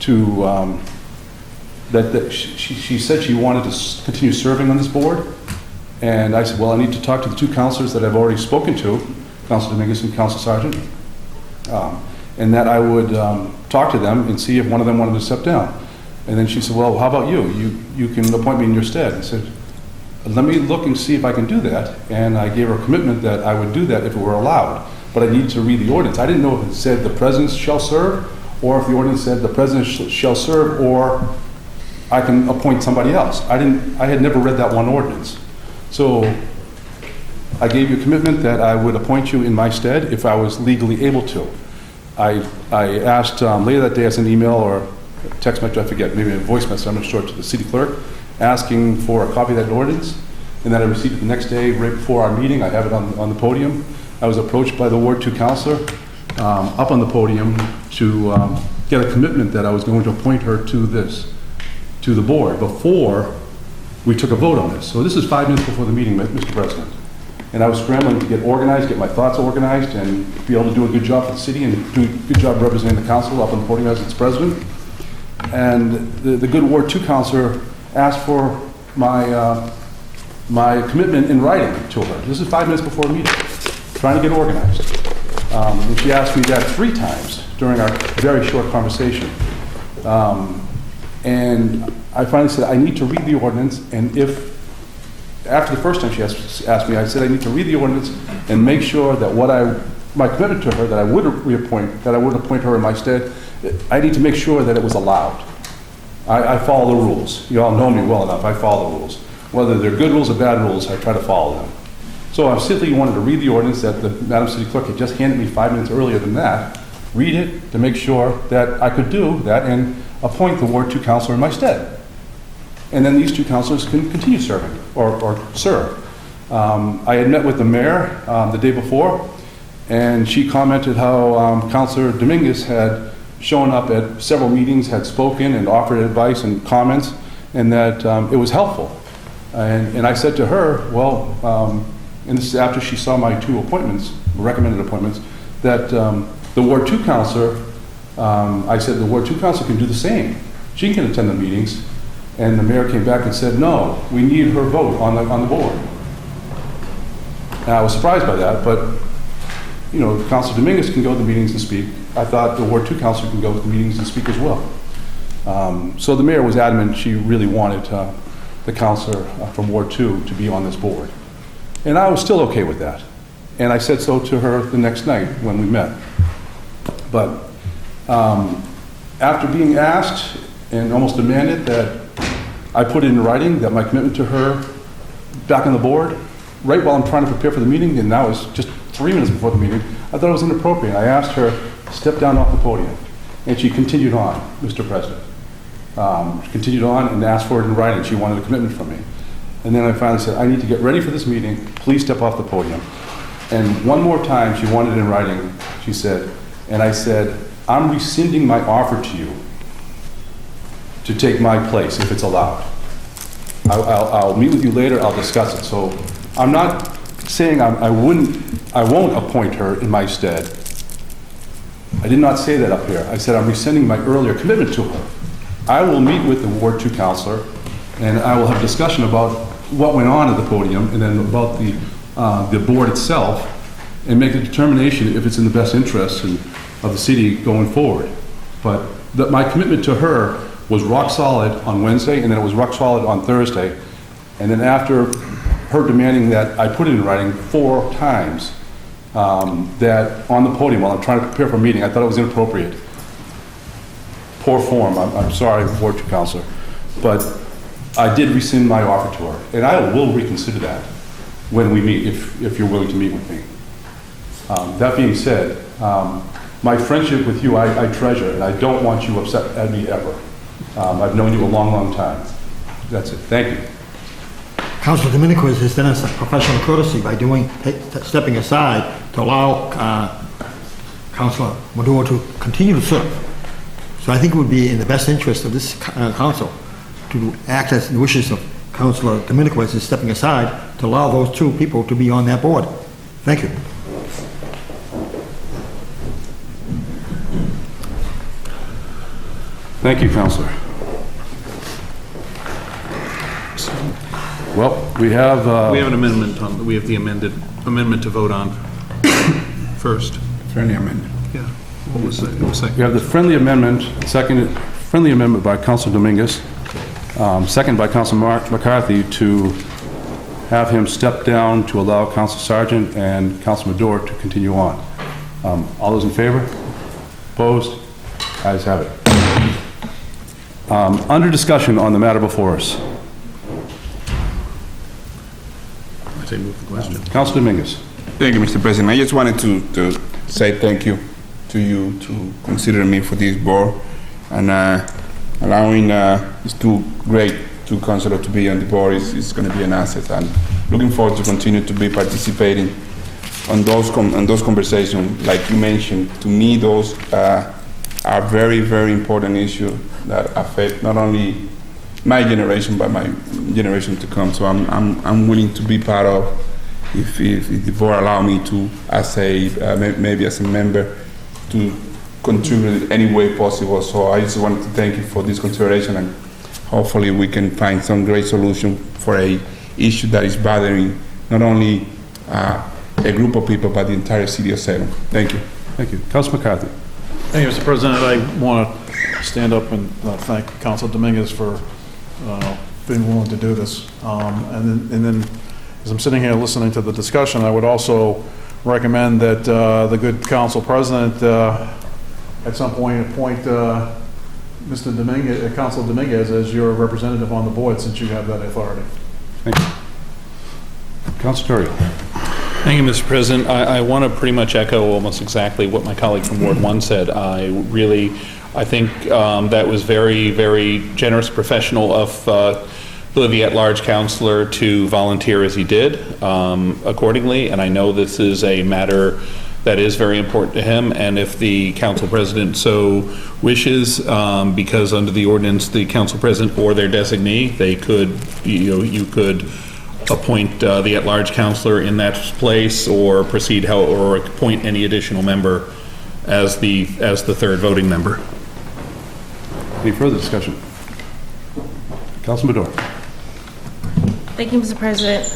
to, she said she wanted to continue serving on this board, and I said, well, I need to talk to the 2 counselors that I've already spoken to, Councilor Dominguez and Councilor Sargent, and that I would talk to them and see if one of them wanted to step down. And then she said, well, how about you? You can appoint me in your stead. I said, let me look and see if I can do that. And I gave her a commitment that I would do that if it were allowed. But I needed to read the ordinance. I didn't know if it said the president shall serve, or if the ordinance said the president shall serve, or I can appoint somebody else. I had never read that one ordinance. So I gave you a commitment that I would appoint you in my stead if I was legally able to. I asked, later that day I sent an email or a text message, I forget, maybe a voice message, I'm not sure, to the city clerk, asking for a copy of that ordinance, and then I received it the next day, right before our meeting. I have it on the podium. I was approached by the Ward 2 counselor up on the podium to get a commitment that I was going to appoint her to the board before we took a vote on this. So this is 5 minutes before the meeting, Mr. President. And I was scrambling to get organized, get my thoughts organized, and be able to do a good job for the city and do a good job representing the council up on the podium as its president. And the good Ward 2 counselor asked for my commitment in writing to her. This is 5 minutes before the meeting, trying to get organized. And she asked me that 3 times during our very short conversation. And I finally said, I need to read the ordinance, and after the first time she asked me, I said I need to read the ordinance and make sure that my commitment to her, that I would appoint her in my stead, I need to make sure that it was allowed. I follow the rules. You all know me well enough, I follow the rules. Whether they're good rules or bad rules, I try to follow them. So I simply wanted to read the ordinance that the Madam City Clerk had just handed me 5 minutes earlier than that, read it to make sure that I could do that and appoint the Ward 2 counselor in my stead. And then these 2 counselors can continue serving, or serve. I had met with the mayor the day before, and she commented how Councilor Dominguez had shown up at several meetings, had spoken and offered advice and comments, and that it was helpful. And I said to her, well, and this is after she saw my 2 appointments, recommended appointments, that the Ward 2 counselor, I said the Ward 2 counselor can do the same. She can attend the meetings. And the mayor came back and said, no, we need her vote on the board. And I was surprised by that, but, you know, Councilor Dominguez can go to the meetings and speak. I thought the Ward 2 counselor can go to the meetings and speak as well. So the mayor was adamant she really wanted the counselor from Ward 2 to be on this board. And I was still okay with that. And I said so to her the next night when we met. But after being asked and almost demanded that I put in writing that my commitment to her back on the board, right while I'm trying to prepare for the meeting, and that was just 3 minutes before the meeting, I thought it was inappropriate. I asked her to step down off the podium, and she continued on, Mr. President. She continued on and asked for it in writing. She wanted a commitment from me. And then I finally said, I need to get ready for this meeting. Please step off the podium. And one more time, she wanted it in writing, she said, and I said, I'm rescinding my offer to you to take my place if it's allowed. I'll meet with you later, I'll discuss it. So I'm not saying I won't appoint her in my stead. I did not say that up here. I said I'm rescinding my earlier commitment to her. I will meet with the Ward 2 counselor, and I will have a discussion about what went on at the podium and then about the board itself, and make a determination if it's in the best interest of the city going forward. But my commitment to her was rock solid on Wednesday, and then it was rock solid on Thursday. And then after her demanding that I put it in writing 4 times, that on the podium while I'm trying to prepare for a meeting, I thought it was inappropriate poor form. I'm sorry for you, Counselor, but I did rescind my offer to her, and I will reconsider that when we meet, if you're willing to meet with me. That being said, my friendship with you I treasure, and I don't want you upset at me ever. I've known you a long, long time. That's it. Thank you. Councilor Dominguez has done us a professional courtesy by stepping aside to allow Councilor Maduro to continue to serve. So I think it would be in the best interest of this council to act as the wishes of Councilor Dominguez is stepping aside to allow those two people to be on that board. Thank you. Thank you, Counselor. Well, we have an amendment on, we have the amendment to vote on first. Friendly amendment. Yeah. What was it? It was second. We have the friendly amendment, friendly amendment by Councilor Dominguez, second by Councilor McCarthy to have him step down to allow Councilor Sargent and Councilor Madore to continue on. All those in favor? Opposed? Ayes have it. Under discussion on the matter before us. I say move the question. Councilor Dominguez. Thank you, Mr. President. I just wanted to say thank you to you to consider me for this board and allowing these two councilors to be on the board is going to be an asset. And looking forward to continue to be participating on those conversations. Like you mentioned, to me, those are very, very important issues that affect not only my generation but my generation to come. So I'm willing to be part of, if the board allow me to, as maybe as a member, to contribute in any way possible. So I just wanted to thank you for this consideration, and hopefully we can find some great solution for a issue that is bothering not only a group of people but the entire city of Salem. Thank you. Thank you. Councilor McCarthy. Thank you, Mr. President. I want to stand up and thank Councilor Dominguez for being willing to do this. And then, as I'm sitting here listening to the discussion, I would also recommend that the good Council President at some point appoint Mr. Dominguez, Councilor Dominguez, as your representative on the board, since you have that authority. Thank you. Councilor Torrio. Thank you, Mr. President. I want to pretty much echo almost exactly what my colleague from Ward 1 said. I think that was very, very generous, professional of the at-large counselor to volunteer as he did accordingly. And I know this is a matter that is very important to him. And if the council president so wishes, because under the ordinance, the council president or their designee, they could, you could appoint the at-large counselor in that place, or proceed or appoint any additional member as the third voting member. Any further discussion? Councilor Madore. Thank you, Mr. President.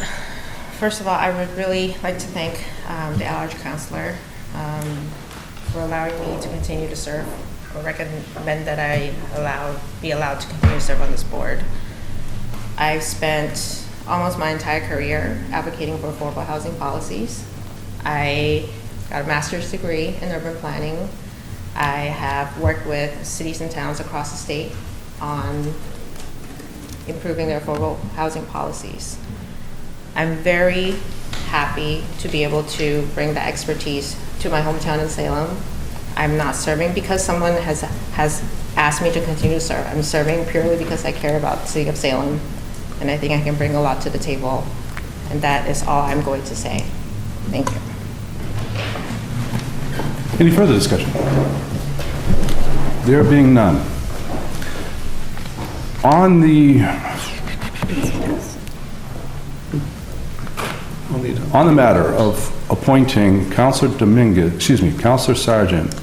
First of all, I would really like to thank the at-large counselor for allowing me to continue to serve, or recommend that I be allowed to continue to serve on this board. I've spent almost my entire career advocating for affordable housing policies. I got a master's degree in urban planning. I have worked with cities and towns across the state on improving their affordable housing policies. I'm very happy to be able to bring the expertise to my hometown in Salem. I'm not serving because someone has asked me to continue to serve. I'm serving purely because I care about the city of Salem, and I think I can bring a lot to the table, and that is all I'm going to say. Thank you. Any further discussion? There being none. On the matter of appointing Councilor Sargent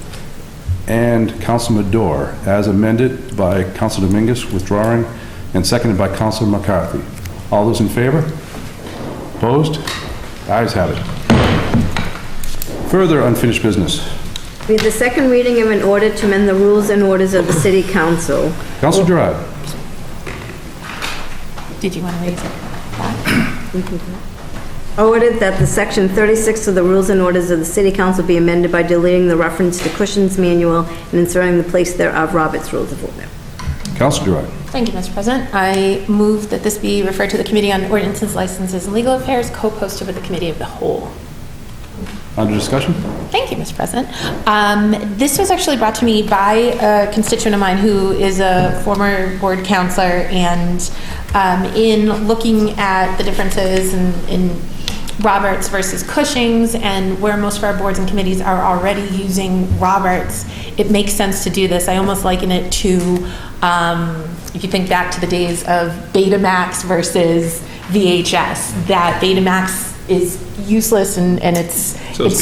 and Councilor Madore as amended by Councilor Dominguez withdrawing and seconded by Councilor McCarthy. All those in favor? Opposed? Ayes have it. Further unfinished business. We have the second reading of an order to amend the rules and orders of the City Council. Councilor Gerard. Did you want to raise it? We can do it. Ordered that the section 36 of the rules and orders of the city council be amended by deleting the reference to Cushing's manual and inserting the place thereof Robert's rules of order. Councilor Dwight. Thank you, Mr. President. I move that this be referred to the Committee on Ordinances, Licenses, and Legal Affairs, co-posted with the Committee of the Whole. Under discussion? Thank you, Mr. President. This was actually brought to me by a constituent of mine who is a former board counselor, and in looking at the differences in Roberts versus Cushing's and where most of our boards and committees are already using Roberts, it makes sense to do this. I almost liken it to, if you think back to the days of Betamax versus VHS, that Betamax is useless and it's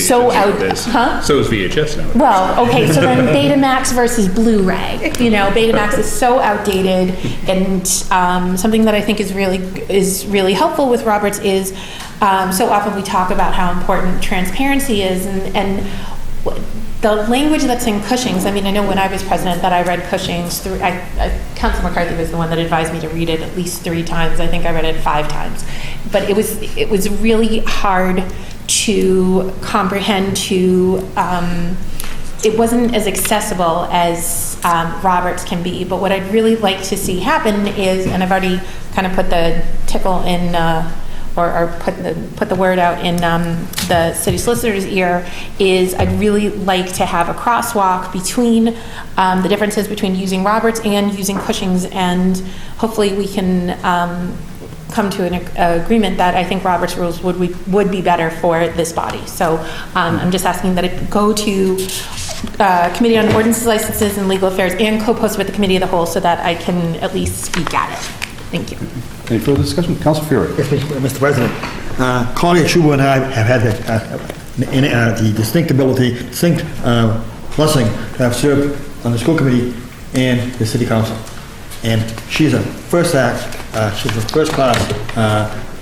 so out. Huh? So is VHS now. Well, okay, so then Betamax versus Blu-ray. You know, Betamax is so outdated, and something that I think is really helpful with Roberts is so often we talk about how important transparency is, and the language that's in Cushing's. I mean, I know when I was president that I read Cushing's through. Council McCarthy was the one that advised me to read it at least 3 times. I think I read it 5 times, but it was really hard to comprehend. It wasn't as accessible as Roberts can be. But what I'd really like to see happen is, and I've already kind of put the tickle in. Or put the word out in the city solicitor's ear, is I'd really like to have a crosswalk between the differences between using Roberts and using Cushing's, and hopefully we can come to an agreement that I think Roberts rules would be better for this body. So I'm just asking that it go to Committee on Ordinances, Licenses, and Legal Affairs, and co-post with the Committee of the Whole so that I can at least speak at it. Thank you. Any further discussion? Councilor Fury. Yes, Mr. President. Claudia Schuber and I have had the distinct blessing to have served on the school committee and the city council. And she's a she's a first-class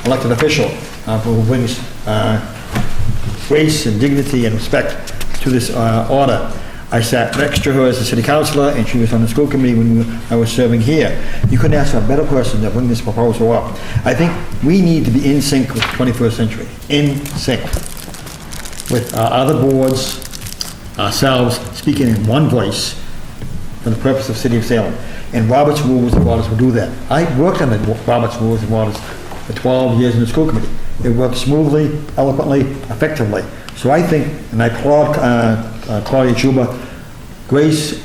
elected official who brings grace and dignity and respect to this order. I sat next to her as a city councilor, and she was on the school committee when I was serving here. You couldn't ask for a better person to bring this proposal up. I think we need to be in sync with the 21st century, in sync with other boards, ourselves, speaking in one voice for the purpose of the city of Salem. And Robert's Rules of Orders will do that. I worked on the Robert's Rules of Orders for 12 years in the school committee. It worked smoothly, eloquently, effectively. So I think, and I applaud Claudia Schuber, grace,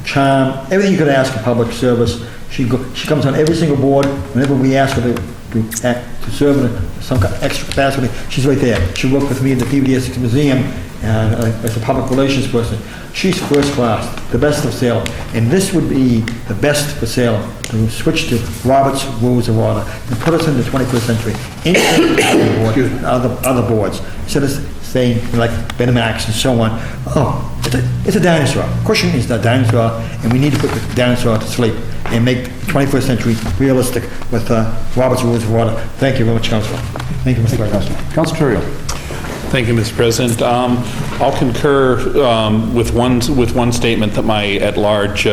charm, everything you could ask in public service. She comes on every single board. Whenever we ask her to serve in some extra capacity, she's right there. She worked with me at the PBS Museum as a public relations person. She's first class, the best of Salem. And this would be the best for Salem, to switch to Robert's Rules of Order and put us in the 21st century, in other boards, instead of saying like Betamax and so on. Oh, it's a dinosaur. Cushing is the dinosaur, and we need to put the dinosaur to sleep and make the 21st century realistic with Robert's Rules of Order. Thank you very much, Councilor. Thank you, Mr. President. Councilor Terrio. Thank you, Mr. President. I'll concur with one statement that my at-large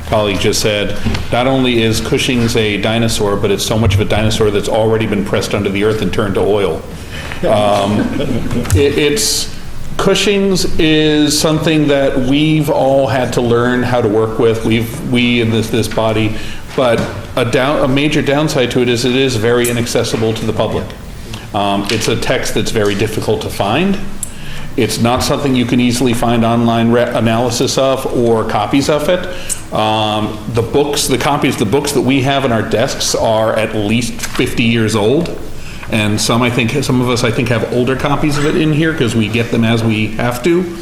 colleague just said. Not only is Cushing's a dinosaur, but it's so much of a dinosaur that's already been pressed under the earth and turned to oil. Cushing's is something that we've all had to learn how to work with. We in this body, but a major downside to it is very inaccessible to the public. It's a text that's very difficult to find. It's not something you can easily find online analysis of or copies of it. The books that we have in our desks are at least 50 years old. And some of us have older copies of it in here because we get them as we have to.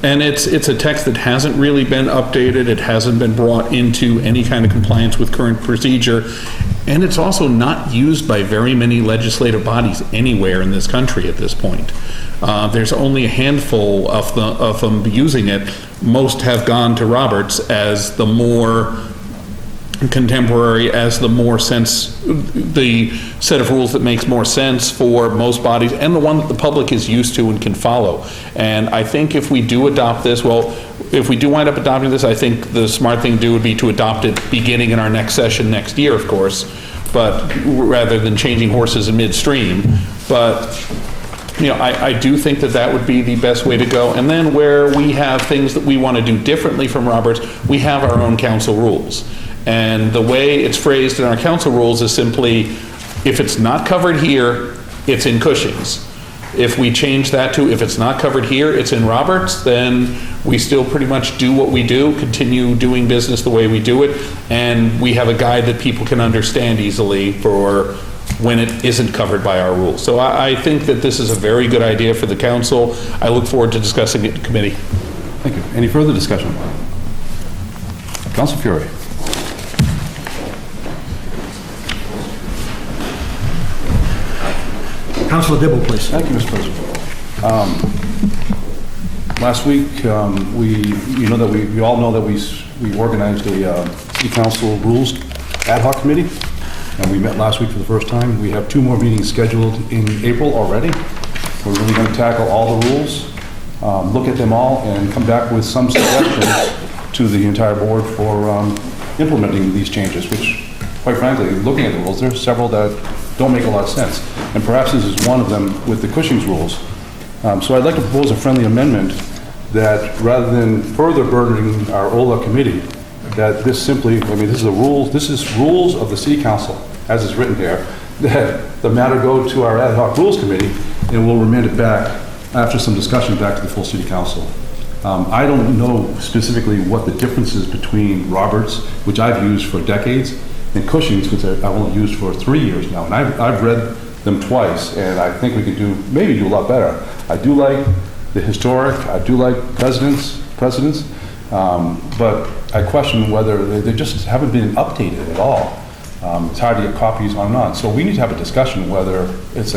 And it's a text that hasn't really been updated. It hasn't been brought into any kind of compliance with current procedure. And it's also not used by very many legislative bodies anywhere in this country at this point. There's only a handful of them using it. Most have gone to Roberts as the more contemporary, as the set of rules that makes more sense for most bodies, and the one that the public is used to and can follow. And I think if we do adopt this, if we do wind up adopting this, I think the smart thing to do would be to adopt it beginning in our next session next year, of course, but rather than changing horses in midstream. But, I do think that that would be the best way to go. And then where we have things that we want to do differently from Roberts, we have our own council rules. And the way it's phrased in our council rules is simply, if it's not covered here, it's in Cushing's. If we change that to, if it's not covered here, it's in Roberts, then we still pretty much do what we do, continue doing business the way we do it, and we have a guide that people can understand easily for when it isn't covered by our rules. So I think that this is a very good idea for the council. I look forward to discussing it in committee. Thank you. Any further discussion? Council Fury. Councilor Dibble, please. Thank you, Mr. President. Last week, we all know that we organized a City Council Rules Ad Hoc Committee, and we met last week for the first time. We have 2 more meetings scheduled in April already. We're really going to tackle all the rules, look at them all, and come back with some suggestions to the entire board for implementing these changes, which, quite frankly, looking at the rules, there's several that don't make a lot of sense. And perhaps this is one of them with the Cushing's rules. So I'd like to propose a friendly amendment that rather than further burdening our OLA committee, that this simply, this is rules of the City Council, as is written there, that the matter go to our Ad Hoc Rules Committee, and we'll remand it back after some discussion back to the full City Council. I don't know specifically what the difference is between Roberts, which I've used for decades, and Cushing's, which I've only used for 3 years now, and I've read them twice, and I think we could maybe do a lot better. I do like the historic, I do like precedents, but I question whether they just haven't been updated at all. It's hard to get copies on and on. So we need to have a discussion whether it's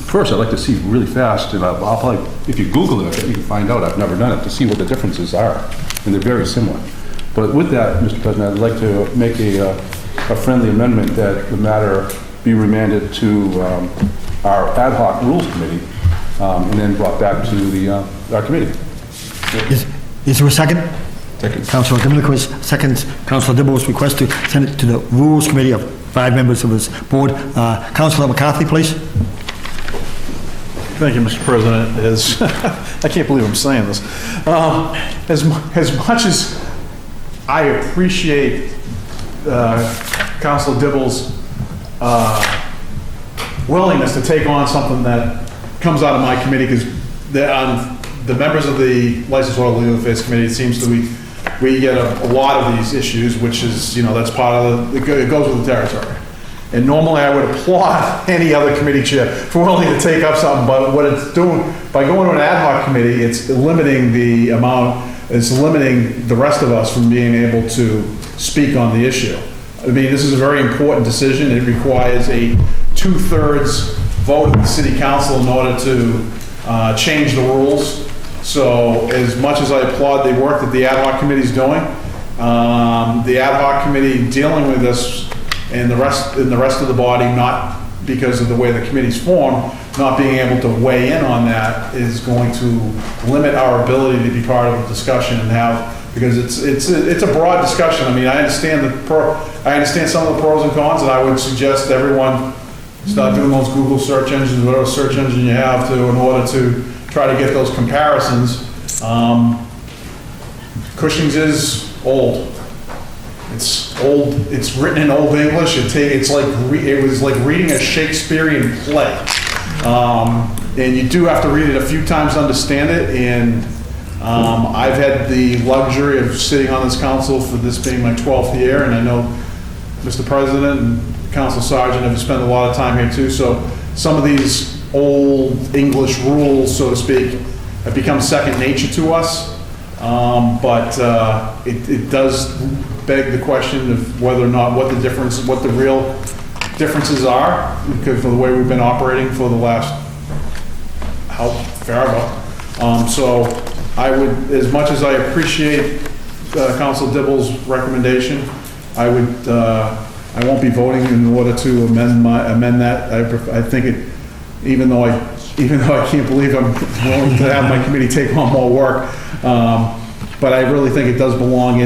first I'd like to see really fast, and I'll probably, if you Google it, you can find out, I've never done it, to see what the differences are, and they're very similar. But with that, Mr. President, I'd like to make a friendly amendment that the matter be remanded to our Ad Hoc Rules Committee, and then brought back to our committee. Is there a second? Second. Councilor Dominic seconds Councilor Dibble's request to send it to the Rules Committee of 5 members of this board. Councilor McCarthy, please. Thank you, Mr. President. I can't believe I'm saying this. As much as I appreciate Councilor Dibble's willingness to take on something that comes out of my committee, because the members of the Licensed Auto Legal Affairs Committee, it seems to we get a lot of these issues, which is, that's part of it goes with the territory. And normally I would applaud any other committee chair for willing to take up something, but what it's doing, by going to an ad hoc committee, it's limiting the rest of us from being able to speak on the issue. This is a very important decision. It requires a 2/3 vote of the City Council in order to change the rules. So as much as I applaud the work that the ad hoc committee is doing, the ad hoc committee dealing with this and the rest of the body, not because of the way the committee's formed, not being able to weigh in on that is going to limit our ability to be part of the discussion and because it's a broad discussion. I understand some of the pros and cons, and I would suggest everyone start doing those Google search engines, whatever search engine you have in order to try to get those comparisons. Cushing's is old. It's old. It's written in Old English. It was like reading a Shakespearean play, and you do have to read it a few times to understand it. And I've had the luxury of sitting on this council for this being my 12th year, and I know Mr. President and Council Sergeant have spent a lot of time here too. So some of these old English rules, so to speak, have become second nature to us. But it does beg the question of whether or not what the real differences are, because of the way we've been operating for the last forever. So I would, as much as I appreciate Council Dibble's recommendation, I won't be voting in order to amend that. I think it, even though I can't believe I'm willing to have my committee take on more work, but I really think it does belong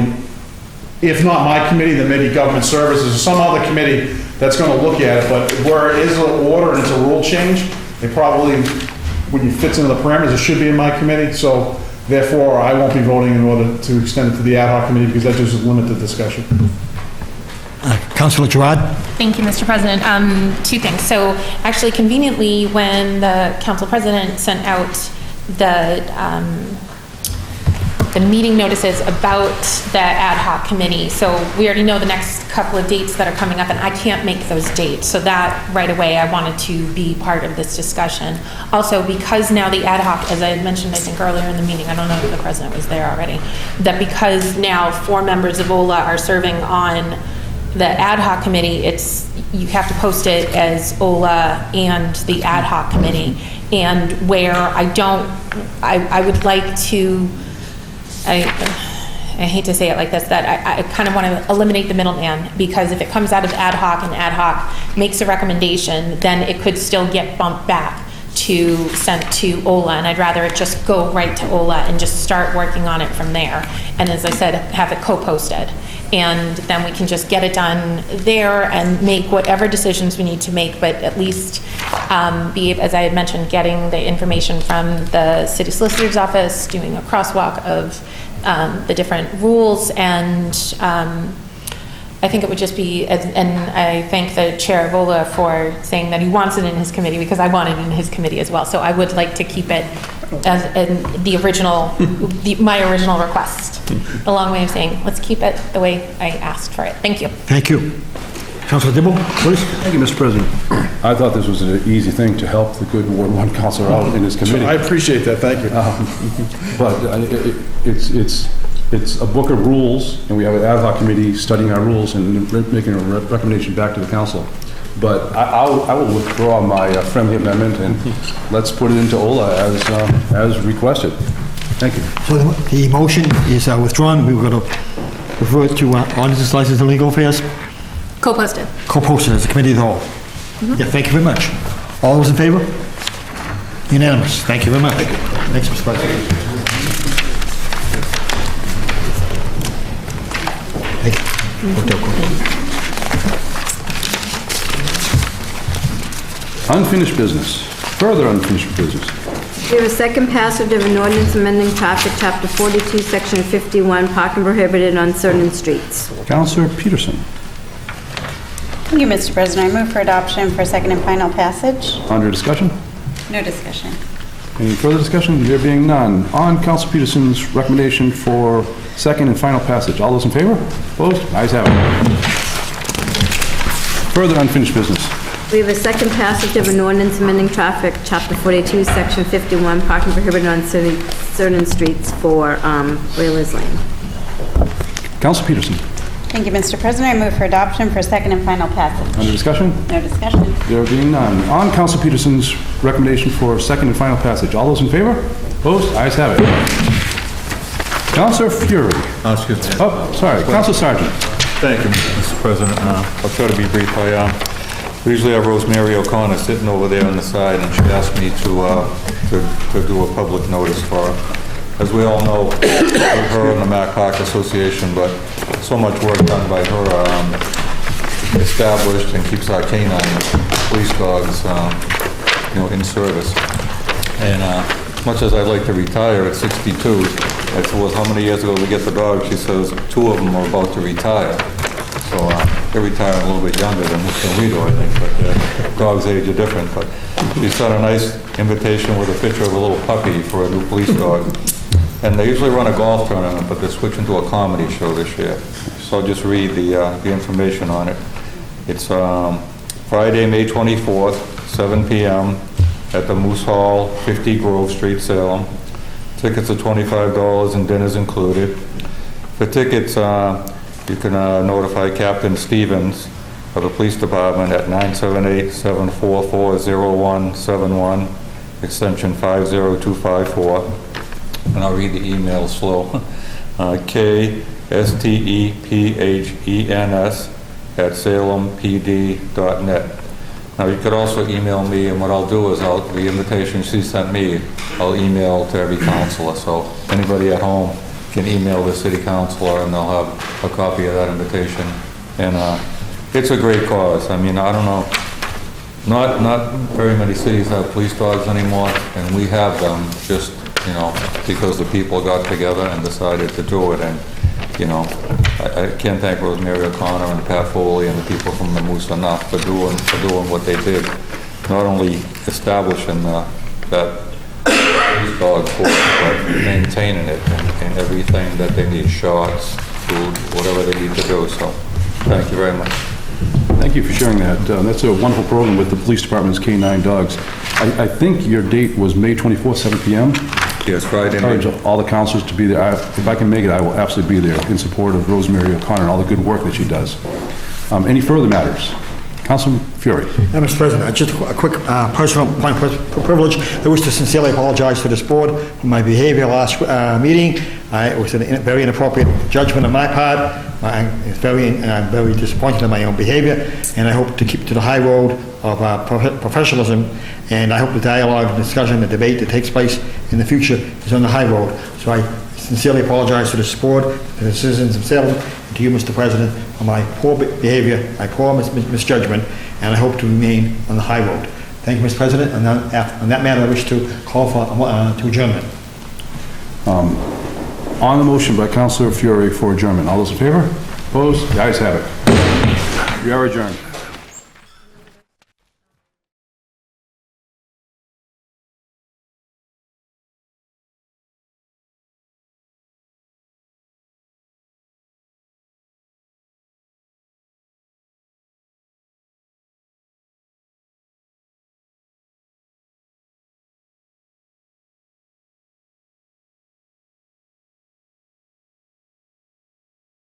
if not my committee, then maybe government services or some other committee that's gonna look at it, but where it is an order and it's a rule change, it probably, when it fits into the parameters, it should be in my committee, so therefore, I won't be voting in order to extend it to the ad hoc committee, because that just is limited discussion. Councilor Gerard? Thank you, Mr. President. Two things. So actually conveniently, when the council president sent out the meeting notices about the ad hoc committee, so we already know the next couple of dates that are coming up, and I can't make those dates. So that right away, I wanted to be part of this discussion. Also, because now the ad hoc, as I had mentioned, I think earlier in the meeting, I don't know if the president was there already, that because now 4 members of OLA are serving on the ad hoc committee, you have to post it as OLA and the ad hoc committee. And where I would like to, I hate to say it like this, that I kind of want to eliminate the middleman, because if it comes out of ad hoc and ad hoc makes a recommendation, then it could still get bumped back to sent to OLA, and I'd rather it just go right to OLA and just start working on it from there. And as I said, have it co-posted. And then we can just get it done there and make whatever decisions we need to make, but at least be, as I had mentioned, getting the information from the city solicitor's office, doing a crosswalk of the different rules, and I think it would just be, and I thank the chair of OLA for saying that he wants it in his committee, because I want it in his committee as well. So I would like to keep it as in the original, my original request. A long way of saying, let's keep it the way I asked for it. Thank you. Thank you. Councilor Dibble, please. Thank you, Mr. President. I thought this was an easy thing to help the good Ward 1 councilor out in his committee. I appreciate that, thank you. But it's a book of rules, and we have an ad hoc committee studying our rules and making a recommendation back to the council. But I will withdraw my friendly amendment, and let's put it into OLA as requested. Thank you. So the motion is withdrawn. We were going to refer it to Ordinance, License, and Legal Affairs. Co-posted. Co-posted as a committee of the whole. Yeah, thank you very much. All those in favor? Unanimous. Thank you very much. Thanks, Mr. President. Thank you. Unfinished business. Further unfinished business. We have a second passage of an ordinance amending traffic, Chapter 42, Section 51, parking prohibited on certain streets. Councilor Peterson. Thank you, Mr. President. I move for adoption for second and final passage. Under discussion? No discussion. Any further discussion? There being none. On Councilor Peterson's recommendation for second and final passage. All those in favor? Opposed? Ayes have it. Further unfinished business. We have a second passage of an ordinance amending traffic, Chapter 42, Section 51, parking prohibited on certain streets for Whalers Lane. Councilor Peterson. Thank you, Mr. President. I move for adoption for second and final passage. Under discussion? No discussion. There being none. On Councilor Peterson's recommendation for second and final passage. All those in favor? Opposed? Ayes have it. Councilor Fury. Excuse me. Oh, sorry. Councilor Sargent. Thank you, Mr. President. I'll try to be brief. We usually have Rosemary O'Connor sitting over there on the side, and she asked me to do a public notice for her. As we all know, her and the Mac Park Association, but so much work done by her established and keeps our canine police dogs, in service. And as much as I'd like to retire at 62, I said, well, how many years ago did we get the dog? She says 2 of them are about to retire. So they're retiring a little bit younger than we do, I think, but dogs' age are different. But she sent a nice invitation with a picture of a little puppy for a new police dog. And they usually run a golf tournament, but they're switching to a comedy show this year. So I'll just read the information on it. It's Friday, May 24th, 7 p.m. at the Moose Hall, 50 Grove Street, Salem. Tickets are $25 and dinner's included. For tickets, you can notify Captain Stevens of the police department at 978-744-0171, extension 50254. And I'll read the email slow. KSTEPHENS@salempd.net. Now, you could also email me, and what I'll do is the invitation she sent me, I'll email to every counselor. So anybody at home can email the city councilor, and they'll have a copy of that invitation. And it's a great cause. I mean, I don't know, not very many cities have police dogs anymore, and we have them just, you know, because the people got together and decided to do it. And, you know, I can't thank Rosemary O'Connor and Pat Foley and the people from the Moose enough for doing what they did. Not only establishing that police dog force, but maintaining it and everything that they need, shots, food, whatever they need to do. So, thank you very much. Thank you for sharing that. That's a wonderful program with the police department's K-9 dogs. I think your date was May 24th, 7 p.m.? Yes, Friday. I encourage all the councilors to be there. If I can make it, I will absolutely be there in support of Rosemary O'Connor and all the good work that she does. Any further matters? Councilman Fury. Mr. President, just a quick personal point of privilege. I wish to sincerely apologize to this board for my behavior last meeting. It was a very inappropriate judgment on my part. I'm very disappointed in my own behavior, and I hope to keep to the high road of professionalism, and I hope the dialogue, the discussion, the debate that takes place in the future is on the high road. So I sincerely apologize to this board, to the citizens of Salem, and to you, Mr. President, for my poor behavior, my poor misjudgment, and I hope to remain on the high road. Thank you, Mr. President. And on that matter, I wish to call for to adjournment. On the motion by Councilor Fury for adjournment, all those in favor? Opposed? The ayes have it. We are adjourned.